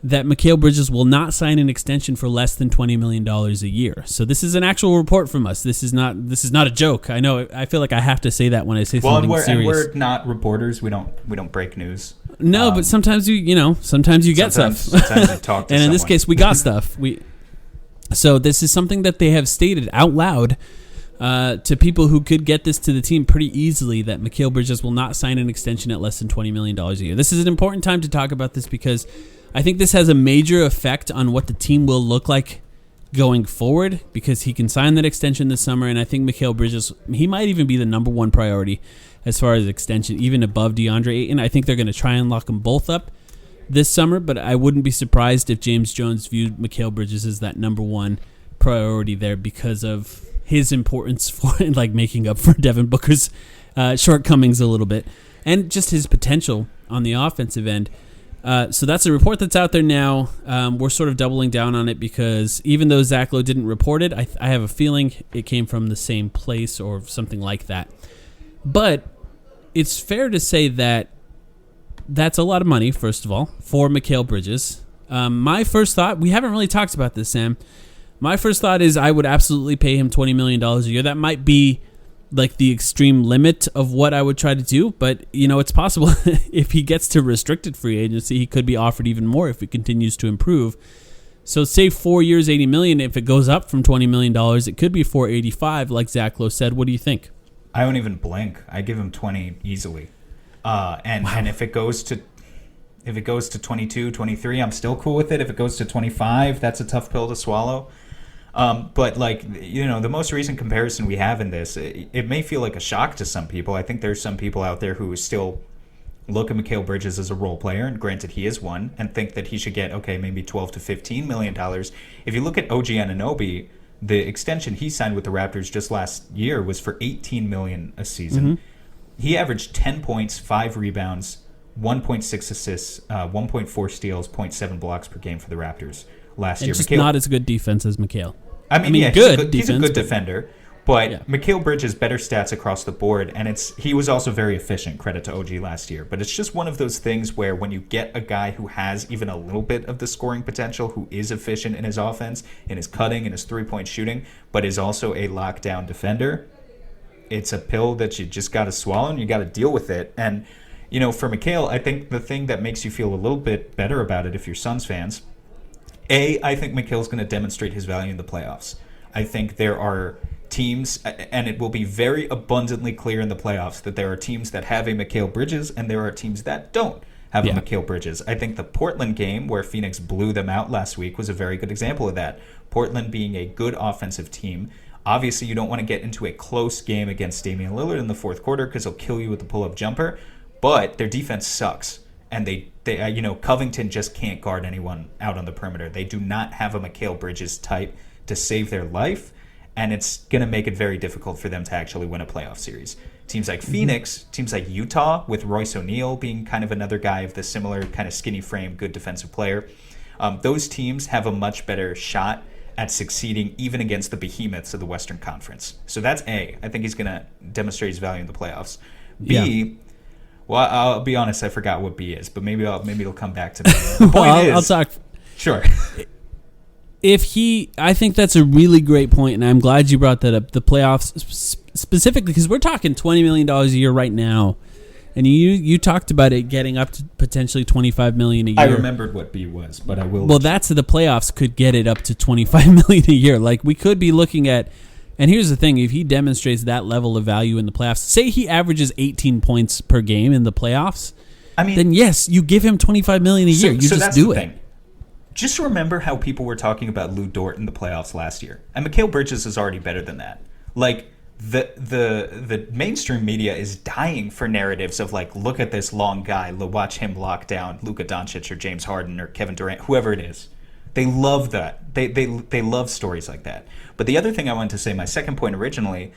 that Mikal Bridges will not sign an extension for less than $20 million a year. So this is an actual report from us. This is not a joke. I know. I feel like I have to say that when I say something serious. And we're not reporters. We don't break news. No, but sometimes you get stuff. Sometimes you talk to and someone. In this case, we got stuff. So this is something that they have stated out loud to people who could get this to the team pretty easily, that Mikal Bridges will not sign an extension at less than $20 million a year. This is an important time to talk about this because I think this has a major effect on what the team will look like going forward, because he can sign that extension this summer, and I think Mikal Bridges, he might even be the number one priority as far as extension, even above DeAndre Ayton. I think they're going to try and lock them both up this summer, but I wouldn't be surprised if James Jones viewed Mikal Bridges as that number one priority there because of his importance for making up for Devin Booker's shortcomings a little bit, and just his potential on the offensive end. So that's a report that's out there now. We're sort of doubling down on it because even though Zach Lowe didn't report it, I have a feeling it came from the same place or something like that. But it's fair to say that that's a lot of money, first of all, for Mikal Bridges. My first thought, we haven't really talked about this, Sam. My first thought is I would absolutely pay him $20 million a year. That might be like the extreme limit of what I would try to do, but it's possible if he gets to restricted free agency, he could be offered even more if it continues to improve. So say 4 years, $80 million. If it goes up from $20 million, it could be $485, like Zach Lowe said. What do you think? I don't even blink. I give him 20 easily. And if it goes to 22, 23, I'm still cool with it. If it goes to 25, that's a tough pill to swallow. But the most recent comparison we have in this, it may feel like a shock to some people. I think there's some people out there who still look at Mikal Bridges as a role player, and granted he is one, and think that he should get maybe $12 to $15 million. If you look at OG Anunoby, the extension he signed with the Raptors just last year was for $18 million a season. Mm-hmm. He averaged 10 points, 5 rebounds, 1.6 assists, 1.4 steals, 0.7 blocks per game for the Raptors last And year. just not as good defense as Mikal. I mean, yeah, good he's a defense, good defender. But yeah. Mikal Bridges better stats across the board, and he was also very efficient, credit to OG last year. But it's just one of those things where when you get a guy who has even a little bit of the scoring potential, who is efficient in his offense, in his cutting, in his three-point shooting, but is also a lockdown defender, it's a pill that you just got to swallow and you got to deal with it. And, you know, for Mikal, I think the thing that makes you feel a little bit better about it if you're Suns fans, I think Mikal's going to demonstrate his value in the playoffs. I think there are teams, and it will be very abundantly clear in the playoffs that there are teams that have a Mikal Bridges and there are teams that don't have a Mikal Bridges. I think the Portland game where Phoenix blew them out last week was a very good example of that. Portland being a good offensive team. Obviously, you don't want to get into a close game against Damian Lillard in the fourth quarter because he'll kill you with the pull-up jumper, but their defense sucks. And they Covington just can't guard anyone out on the perimeter. They do not have a Mikal Bridges type to save their life, and it's going to make it very difficult for them to actually win a playoff series. Teams like Phoenix, teams like Utah, with Royce O'Neal being kind of another guy of the similar kind of skinny frame, good defensive player, those teams have a much better shot at succeeding even against the behemoths of the Western Conference. So that's A. I think he's going to demonstrate his value in the playoffs. B, well, I'll be honest, I forgot what B is, but maybe it'll come back to me. The point I'll talk. Sure. I think that's a really great point, and I'm glad you brought that up. The playoffs specifically, because we're talking $20 million a year right now, and you talked about it getting up to potentially $25 million a year. I remembered what B was, but I will. Well, that's the playoffs could get it up to $25 million a year. Like, we could be looking at, and here's the thing: if he demonstrates that level of value in the playoffs, say he averages 18 points per game in the playoffs, I mean, then yes, you give him $25 million a year. You just do it. Thing. Just remember how people were talking about Lou Dort in the playoffs last year. And Mikal Bridges is already better than that. Like, the mainstream media is dying for narratives of, like, look at this long guy, watch him lock down Luka Doncic or James Harden or Kevin Durant, whoever it is. They love that. They love stories like that. But the other thing I wanted to say, my second point originally,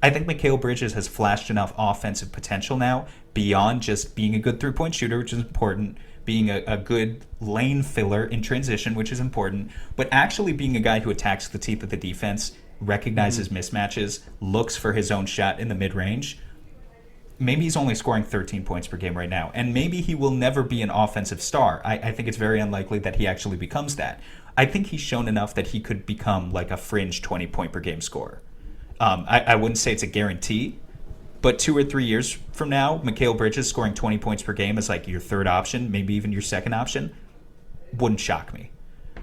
I think Mikal Bridges has flashed enough offensive potential now beyond just being a good three-point shooter, which is important, being a good lane filler in transition, which is important, but actually being a guy who attacks the teeth of the defense, recognizes mismatches, looks for his own shot in the mid-range. Maybe he's only scoring 13 points per game right now, and maybe he will never be an offensive star. I think it's very unlikely that he actually becomes that. I think he's shown enough that he could become like a fringe 20-point-per-game scorer. I wouldn't say it's a guarantee, but 2 or 3 years from now, Mikal Bridges scoring 20 points per game as like your third option, maybe even your second option, wouldn't shock me.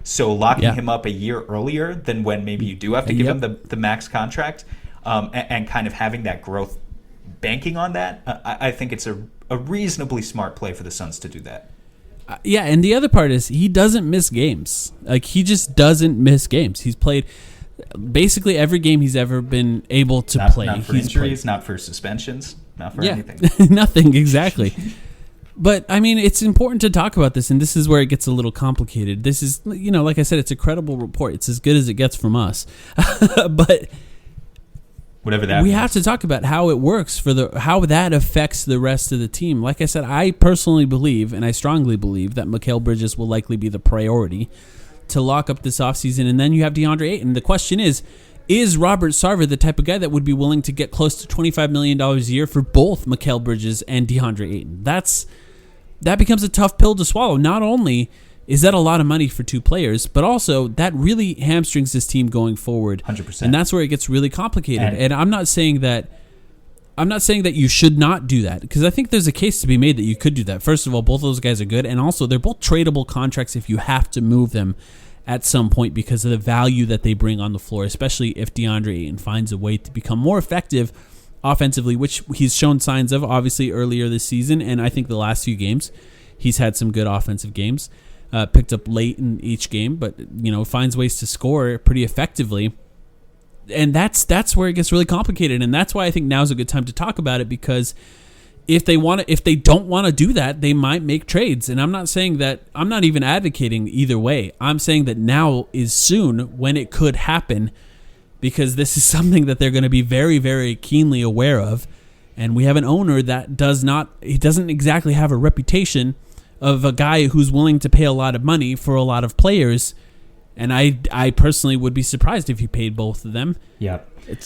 So locking him up a year earlier than when maybe you do have to give him the max contract, and kind of having that growth, banking on that, I think it's a reasonably smart play for the Suns to do that. Yeah, and the other part is he doesn't miss games. Like, he just doesn't miss games. He's played basically every game he's ever been able to play. Not for injuries, not for suspensions, not for anything. Nothing, exactly. But, I mean, it's important to talk about this, and this is where it gets a little complicated. This is, like I said, it's a credible report. It's as good as it gets from us. But whatever that we means. have to talk about how it works how that affects the rest of the team. Like I said, I personally believe, and I strongly believe, that Mikal Bridges will likely be the priority to lock up this offseason, and then you have DeAndre Ayton. The question is Robert Sarver the type of guy that would be willing to get close to $25 million a year for both Mikal Bridges and DeAndre Ayton? That becomes a tough pill to swallow. Not only is that a lot of money for two players, but also that really hamstrings this team going forward. 100%. And that's where it gets really complicated. And I'm not saying that you should not do that, because I think there's a case to be made that you could do that. First of all, both of those guys are good, and also they're both tradable contracts if you have to move them at some point because of the value that they bring on the floor, especially if DeAndre Ayton finds a way to become more effective offensively, which he's shown signs of, obviously, earlier this season, and I think the last few games he's had some good offensive games, picked up late in each game, but finds ways to score pretty effectively. And that's where it gets really complicated, and that's why I think now's a good time to talk about it, because if they don't want to do that, they might make trades. And I'm not even advocating either way. I'm saying that now is soon when it could happen, because this is something that they're going to be very, very keenly aware of. And we have an owner that doesn't exactly have a reputation of a guy who's willing to pay a lot of money for a lot of players. And I personally would be surprised if he paid both of them. Yeah.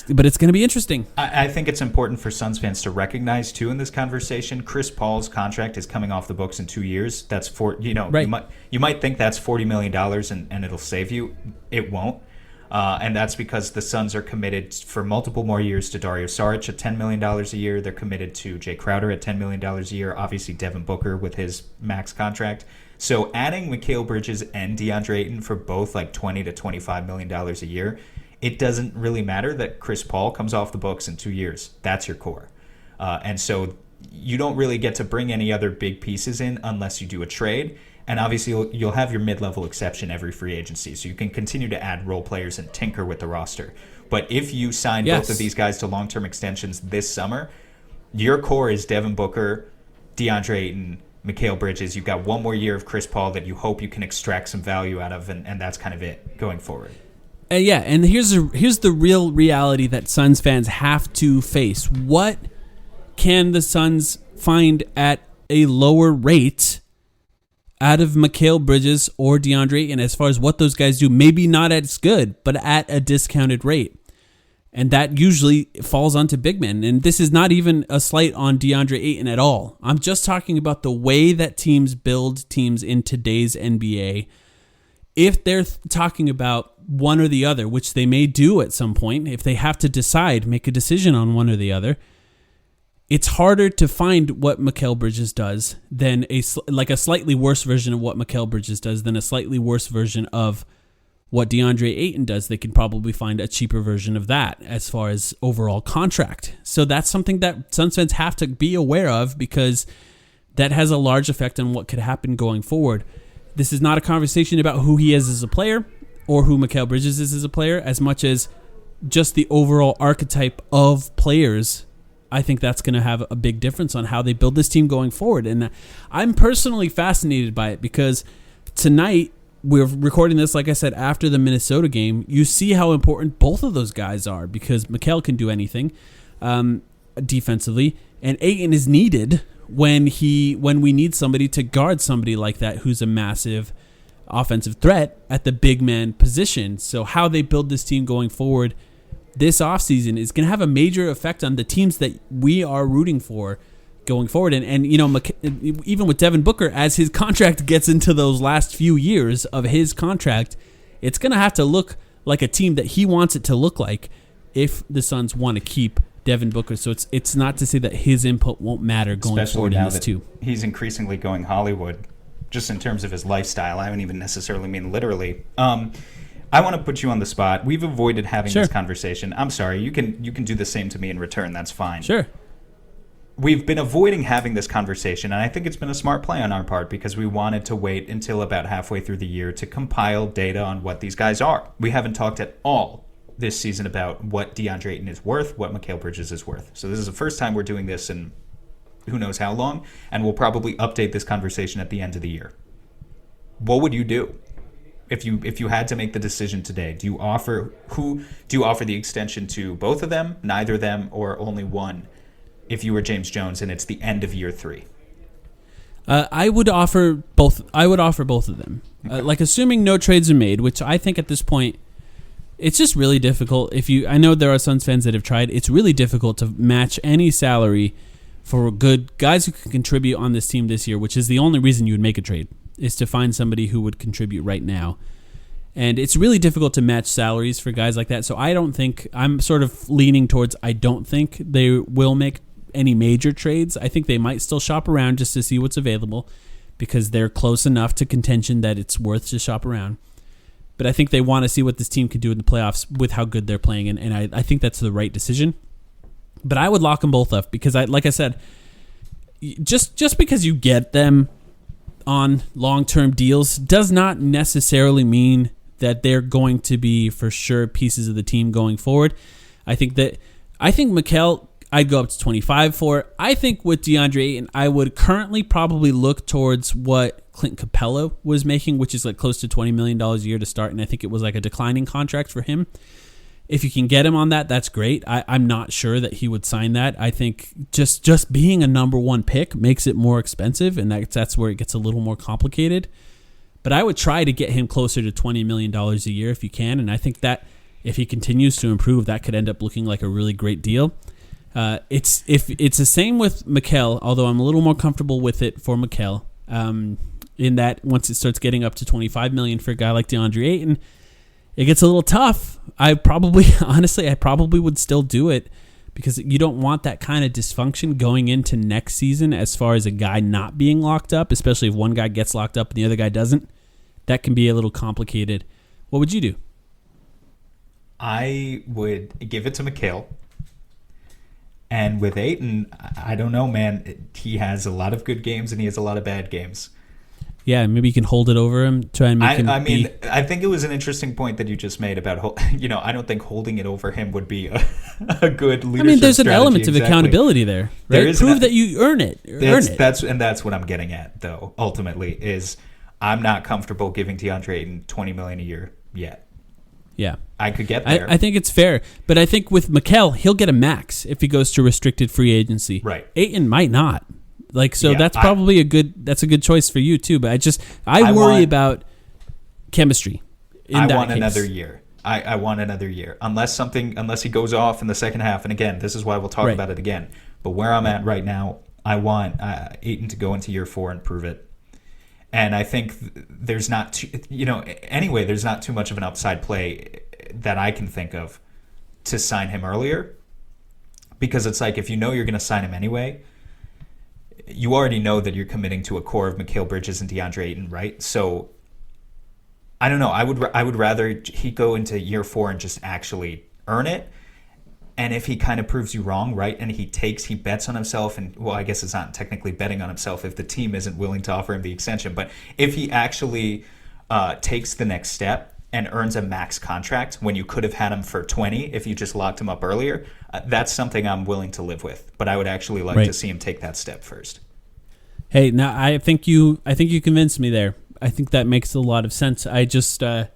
But it's going to be interesting. I think it's important for Suns fans to recognize, too, in this conversation, Chris Paul's contract is coming off the books in 2 years. That's right. You might think that's $40 million and it'll save you. It won't. And that's because the Suns are committed for multiple more years to Dario Saric at $10 million a year. They're committed to Jay Crowder at $10 million a year. Obviously, Devin Booker with his max contract. So adding Mikal Bridges and DeAndre Ayton for both like $20 to $25 million a year, it doesn't really matter that Chris Paul comes off the books in 2 years. That's your core. And so you don't really get to bring any other big pieces in unless you do a trade. And obviously, you'll have your mid-level exception every free agency. So you can continue to add role players and tinker with the roster. But if you sign both of these guys to long-term extensions this summer, your core is Devin Booker, DeAndre Ayton, Mikal Bridges. You've got one more year of Chris Paul that you hope you can extract some value out of, and that's kind of it going forward. And here's the real reality that Suns fans have to face. What can the Suns find at a lower rate out of Mikal Bridges or DeAndre Ayton as far as what those guys do? Maybe not as good, but at a discounted rate. And that usually falls onto big men. And this is not even a slight on DeAndre Ayton at all. I'm just talking about the way that teams build teams in today's NBA. If they're talking about one or the other, which they may do at some point, if they have to make a decision on one or the other, it's harder to find what Mikal Bridges does than a slightly worse version of what Mikal Bridges does than a slightly worse version of what DeAndre Ayton does. They can probably find a cheaper version of that as far as overall contract. So that's something that Suns fans have to be aware of, because that has a large effect on what could happen going forward. This is not a conversation about who he is as a player or who Mikal Bridges is as a player, as much as just the overall archetype of players. I think that's going to have a big difference on how they build this team going forward. And I'm personally fascinated by it, because tonight, we're recording this, like I said, after the Minnesota game. You see how important both of those guys are, because Mikal can do anything defensively, and Ayton is needed when we need somebody to guard somebody like that who's a massive offensive threat at the big man position. So how they build this team going forward this offseason is going to have a major effect on the teams that we are rooting for going forward. And even with Devin Booker, as his contract gets into those last few years of his contract, it's going to have to look like a team that he wants it to look like if the Suns want to keep Devin Booker. So it's not to say that his input won't matter going Especially forward now in this that too. He's increasingly going Hollywood, just in terms of his lifestyle. I don't even necessarily mean literally. I want to put you on the spot. We've avoided having this conversation. I'm sorry. You can do the same to me in return. That's fine. Sure. We've been avoiding having this conversation, and I think it's been a smart play on our part, because we wanted to wait until about halfway through the year to compile data on what these guys are. We haven't talked at all this season about what DeAndre Ayton is worth, what Mikal Bridges is worth. So this is the first time we're doing this in who knows how long, and we'll probably update this conversation at the end of the year. What would you do if you had to make the decision today? Do you offer the extension to both of them, neither of them, or only one? If you were James Jones and it's the end of year 3, I would offer both. I would offer both of them. Okay. Assuming no trades are made, which I think at this point, it's just really difficult. I know there are Suns fans that have tried. It's really difficult to match any salary for good guys who can contribute on this team this year, which is the only reason you would make a trade, is to find somebody who would contribute right now. And it's really difficult to match salaries for guys like that. So I'm sort of leaning towards, I don't think they will make any major trades. I think they might still shop around just to see what's available, because they're close enough to contention that it's worth to shop around. But I think they want to see what this team can do in the playoffs with how good they're playing, and I think that's the right decision. But I would lock them both up, because like I said, just because you get them on long-term deals does not necessarily mean that they're going to be for sure pieces of the team going forward. I think Mikal, I'd go up to 25 for. I think with DeAndre Ayton, I would currently probably look towards what Clint Capella was making, which is close to $20 million a year to start, and I think it was a declining contract for him. If you can get him on that, that's great. I'm not sure that he would sign that. I think just being a number one pick makes it more expensive, and that's where it gets a little more complicated. But I would try to get him closer to $20 million a year if you can, and I think that if he continues to improve, that could end up looking like a really great deal. It's the same with Mikel, although I'm a little more comfortable with it for Mikel, in that once it starts getting up to $25 million for a guy like DeAndre Ayton, it gets a little tough. I probably would still do it because you don't want that kind of dysfunction going into next season as far as a guy not being locked up, especially if one guy gets locked up and the other guy doesn't. That can be a little complicated. What would you do? I would give it to Mikhail. And with Ayton, I don't know, man. He has a lot of good games and he has a lot of bad games. Yeah, maybe you can hold it over him, try and make him. I mean, I think it was an interesting point that you just made about, I don't think holding it over him would be a good leadership. I mean, there's an strategy. element of accountability there. Right? There is Prove that you earn it. That's what I'm getting at, though. Ultimately, is I'm not comfortable giving DeAndre Ayton $20 million a year yet. Yeah, I could get there. I think it's fair, but I think with Mikel, he'll get a max if he goes to restricted free agency. Right. Ayton might not. Yeah, that's probably a good choice for you too. But I worry about chemistry. I want another year. I want another year. Unless he goes off in the second half. And again, this is why we'll talk about it again. But where I'm at right now, I want Ayton to go into year 4 and prove it. And I think there's not there's not too much of an upside play that I can think of to sign him earlier. Because it's like, if you know you're going to sign him anyway, you already know that you're committing to a core of Mikal Bridges and DeAndre Ayton, right? So I don't know. I would rather he go into year 4 and just actually earn it. And if he kind of proves you wrong, right, and he bets on himself, and well, I guess it's not technically betting on himself if the team isn't willing to offer him the extension, but if he actually takes the next step and earns a max contract when you could have had him for 20 if you just locked him up earlier, that's something I'm willing to live with. But I would actually like to see him take that step first. Hey, now I think you convinced me there. I think that makes a lot of sense. I just I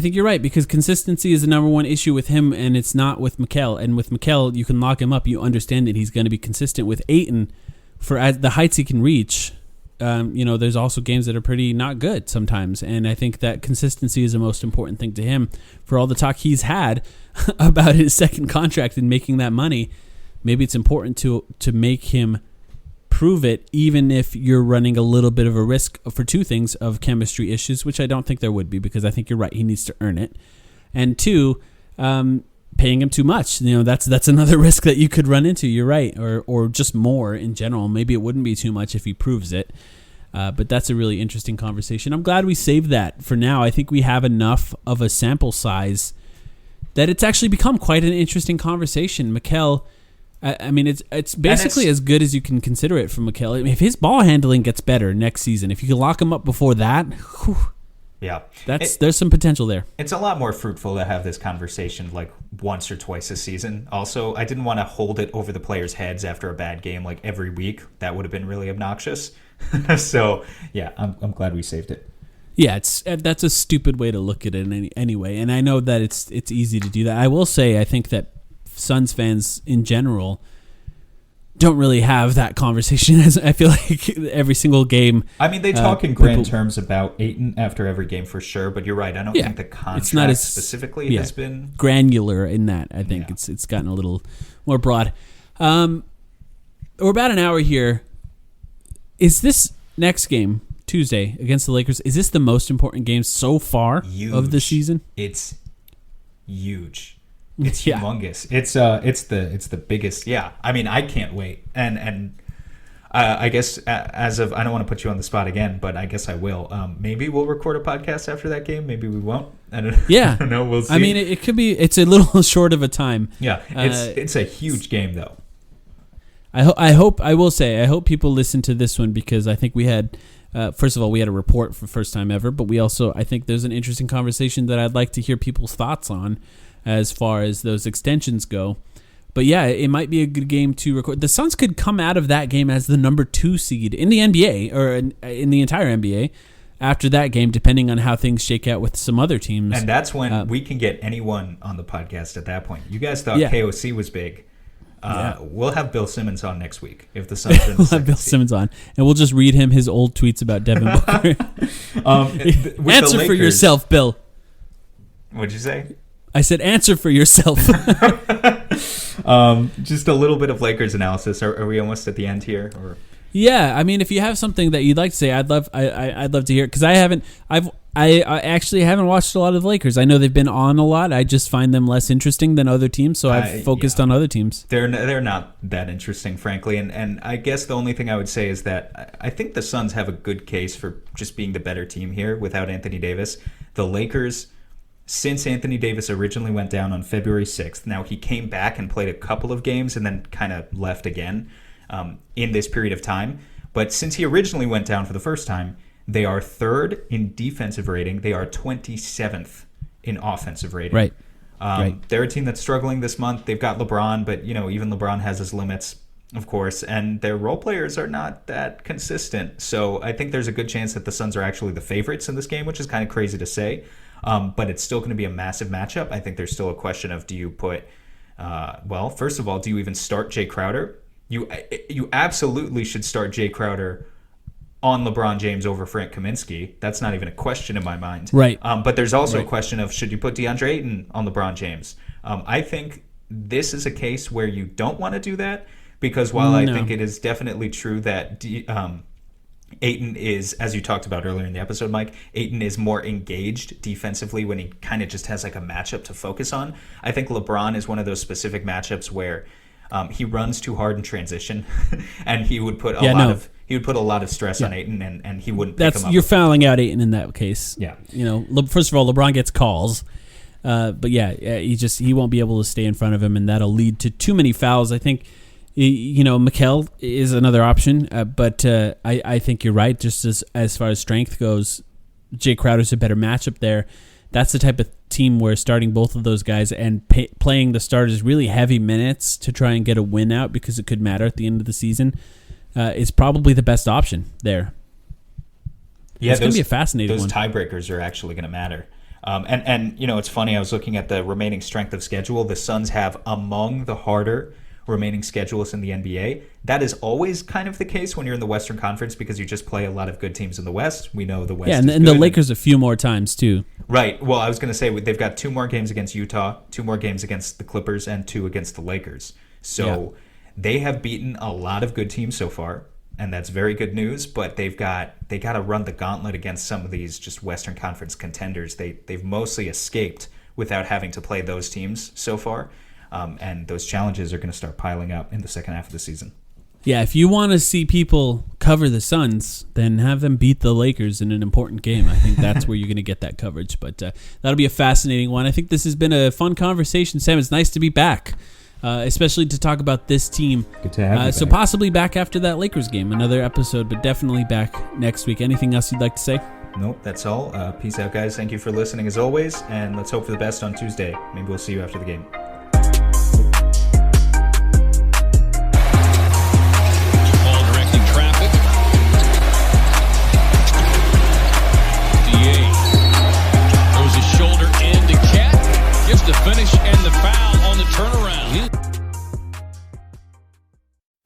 think you're right, because consistency is the number one issue with him, and it's not with Mikel. And with Mikel, you can lock him up. You understand that he's going to be consistent. With Ayton, for as the heights he can reach, there's also games that are pretty not good sometimes. And I think that consistency is the most important thing to him. For all the talk he's had about his second contract and making that money, maybe it's important to make him prove it, even if you're running a little bit of a risk for two things: of chemistry issues, which I don't think there would be, because I think you're right, he needs to earn it, and two, paying him too much. That's another risk that you could run into. You're right, or just more in general. Maybe it wouldn't be too much if he proves it, but that's a really interesting conversation. I'm glad we saved that for now. I think we have enough of a sample size that it's actually become quite an interesting conversation. Mikel, I mean, it's basically as good as you can consider it from Mikel. I mean, if his ball handling gets better next season, if you can lock him up before that, whew, yeah, there's some potential there. It's a lot more fruitful to have this conversation like once or twice a season. Also, I didn't want to hold it over the players' heads after a bad game like every week. That would have been really obnoxious. So yeah, I'm glad we saved it. Yeah, that's a stupid way to look at it anyway. And I know that it's easy to do that. I will say, I think that Suns fans in general don't really have that conversation. As I feel like every single game. I mean, they talk in grand terms about Ayton after every game for sure, but you're right. I don't think the contract specifically has been granular in that. I think it's gotten a little more broad. We're about an hour here. Is this next game, Tuesday against the Lakers, is this the most important game so far of the season? It's huge. It's humongous. It's the biggest. Yeah, I mean, I can't wait. And I guess as of, I don't want to put you on the spot again, but I guess I will. Maybe we'll record a podcast after that game. Maybe we won't. I don't know. We'll see. I mean, it could be. It's a little short of a time. Yeah, it's a huge game though. I hope people listen to this one, because I think we had. First of all, we had a report for the first time ever, but I think there's an interesting conversation that I'd like to hear people's thoughts on as far as those extensions go. But yeah, it might be a good game to record. The Suns could come out of that game as the number 2 seed in the NBA, or in the entire NBA. after that game, depending on how things shake out with some other teams. And that's when we can get anyone on the podcast at that point. You guys thought KOC was big. We'll have Bill Simmons on next week if the Suns are in the we'll have Bill Simmons on, and we'll just read him his old tweets about Devin Booker. Answer for yourself, Bill. What'd you say? I said answer for yourself. Just a little bit of Lakers analysis. Are we almost at the end here? Or? Yeah, I mean, if you have something that you'd like to say, I'd love to hear it, because I actually haven't watched a lot of the Lakers. I know they've been on a lot. I just find them less interesting than other teams, so I've focused on other teams. They're not that interesting, frankly, and I guess the only thing I would say is that I think the Suns have a good case for just being the better team here without Anthony Davis. The Lakers, since Anthony Davis originally went down on February 6th, now he came back and played a couple of games and then kind of left again in this period of time. But since he originally went down for the first time, they are third in defensive rating. They are 27th in offensive rating. Right. They're a team that's struggling this month. They've got LeBron, but even LeBron has his limits, of course, and their role players are not that consistent. So I think there's a good chance that the Suns are actually the favorites in this game, which is kind of crazy to say. But it's still going to be a massive matchup. I think there's still a question of, do you put, first of all, do you even start Jay Crowder? You absolutely should start Jay Crowder on LeBron James over Frank Kaminsky. That's not even a question in my mind. Right. But there's also a question of, should you put DeAndre Ayton on LeBron James? I think this is a case where you don't want to do that, because while I think it is definitely true that Ayton is, as you talked about earlier in the episode, Mike, Ayton is more engaged defensively when he kind of just has like a matchup to focus on. I think LeBron is one of those specific matchups where he runs too hard in transition, and he would put a lot of stress on Ayton, and he wouldn't pick him up. You're fouling out Ayton in that case. Yeah. First of all, LeBron gets calls. But he won't be able to stay in front of him, and that'll lead to too many fouls. I think, Mikal is another option, but I think you're right. Just as far as strength goes, Jay Crowder's a better matchup there. That's the type of team where starting both of those guys and playing the starters really heavy minutes to try and get a win out, because it could matter at the end of the season, is probably the best option there. Yeah, it's going to be a fascinating one. Those tiebreakers are actually going to matter. And it's funny, I was looking at the remaining strength of schedule. The Suns have among the harder remaining schedules in the NBA. That is always kind of the case when you're in the Western Conference, because you just play a lot of good teams in the West. We know the West is and the Lakers a few more times too. Right. Well, I was going to say they've got 2 more games against Utah, 2 more games against the Clippers, and 2 against the Lakers. So they have beaten a lot of good teams so far, and that's very good news. But they got to run the gauntlet against some of these just Western Conference contenders. They've mostly escaped without having to play those teams so far. And those challenges are going to start piling up in the second half of the season. Yeah, if you want to see people cover the Suns, then have them beat the Lakers in an important game. I think that's where you're going to get that coverage. But that'll be a fascinating one. I think this has been a fun conversation, Sam. It's nice to be back, especially to talk about this team. Good to have you So back. Possibly back after that Lakers game, another episode, but definitely back next week. Anything else you'd like to say? Nope, that's all. Peace out, guys. Thank you for listening as always, and let's hope for the best on Tuesday. Maybe we'll see you after the game. The finish and the foul on the turnaround.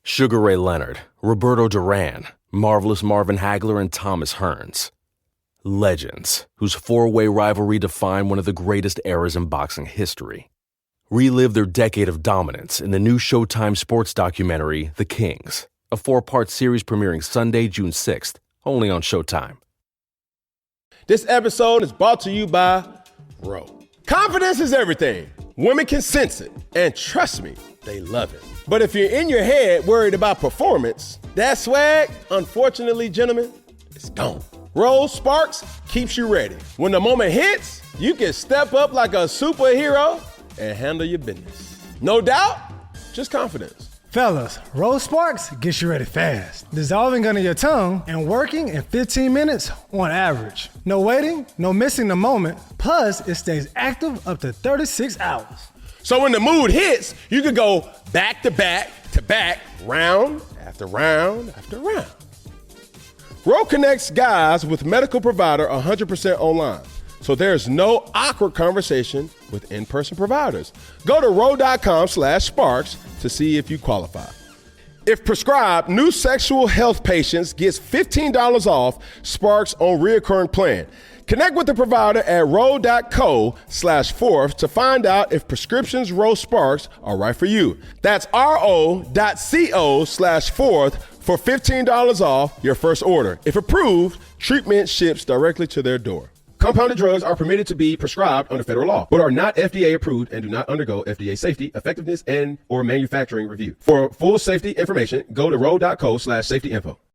Sugar Ray Leonard, Roberto Duran, Marvelous Marvin Hagler, and Thomas Hearns. Legends, whose 4-way rivalry defined one of the greatest eras in boxing history. Relive their decade of dominance in the new Showtime sports documentary, The Kings, a 4-part series premiering Sunday, June 6th, only on Showtime. This episode is brought to you by Ro. Confidence is everything. Women can sense it. And trust me, they love it. But if you're in your head worried about performance, that swag, unfortunately, gentlemen, is gone. Rose Sparks keeps you ready. When the moment hits, you can step up like a superhero and handle your business. No doubt, just confidence. Fellas, Rose Sparks gets you ready fast, dissolving under your tongue and working in 15 minutes on average. No waiting, no missing the moment, plus it stays active up to 36 hours. So when the mood hits, you can go back to back to back, round after round after round. Ro connects guys with medical provider 100% online, so there's no awkward conversation with in-person providers. Go to ro.com/sparks to see if you qualify. If prescribed, new sexual health patients gets $15 off Sparks on reoccurring plan. Connect with the provider at ro.co/fourth to find out if prescriptions Ro Sparks are right for you. That's ro.co/fourth for $15 off your first order. If approved, treatment ships directly to their door. Compounded drugs are permitted to be prescribed under federal law, but are not FDA approved and do not undergo FDA safety, effectiveness, and or manufacturing review. For full safety information, go to ro.co/safety info.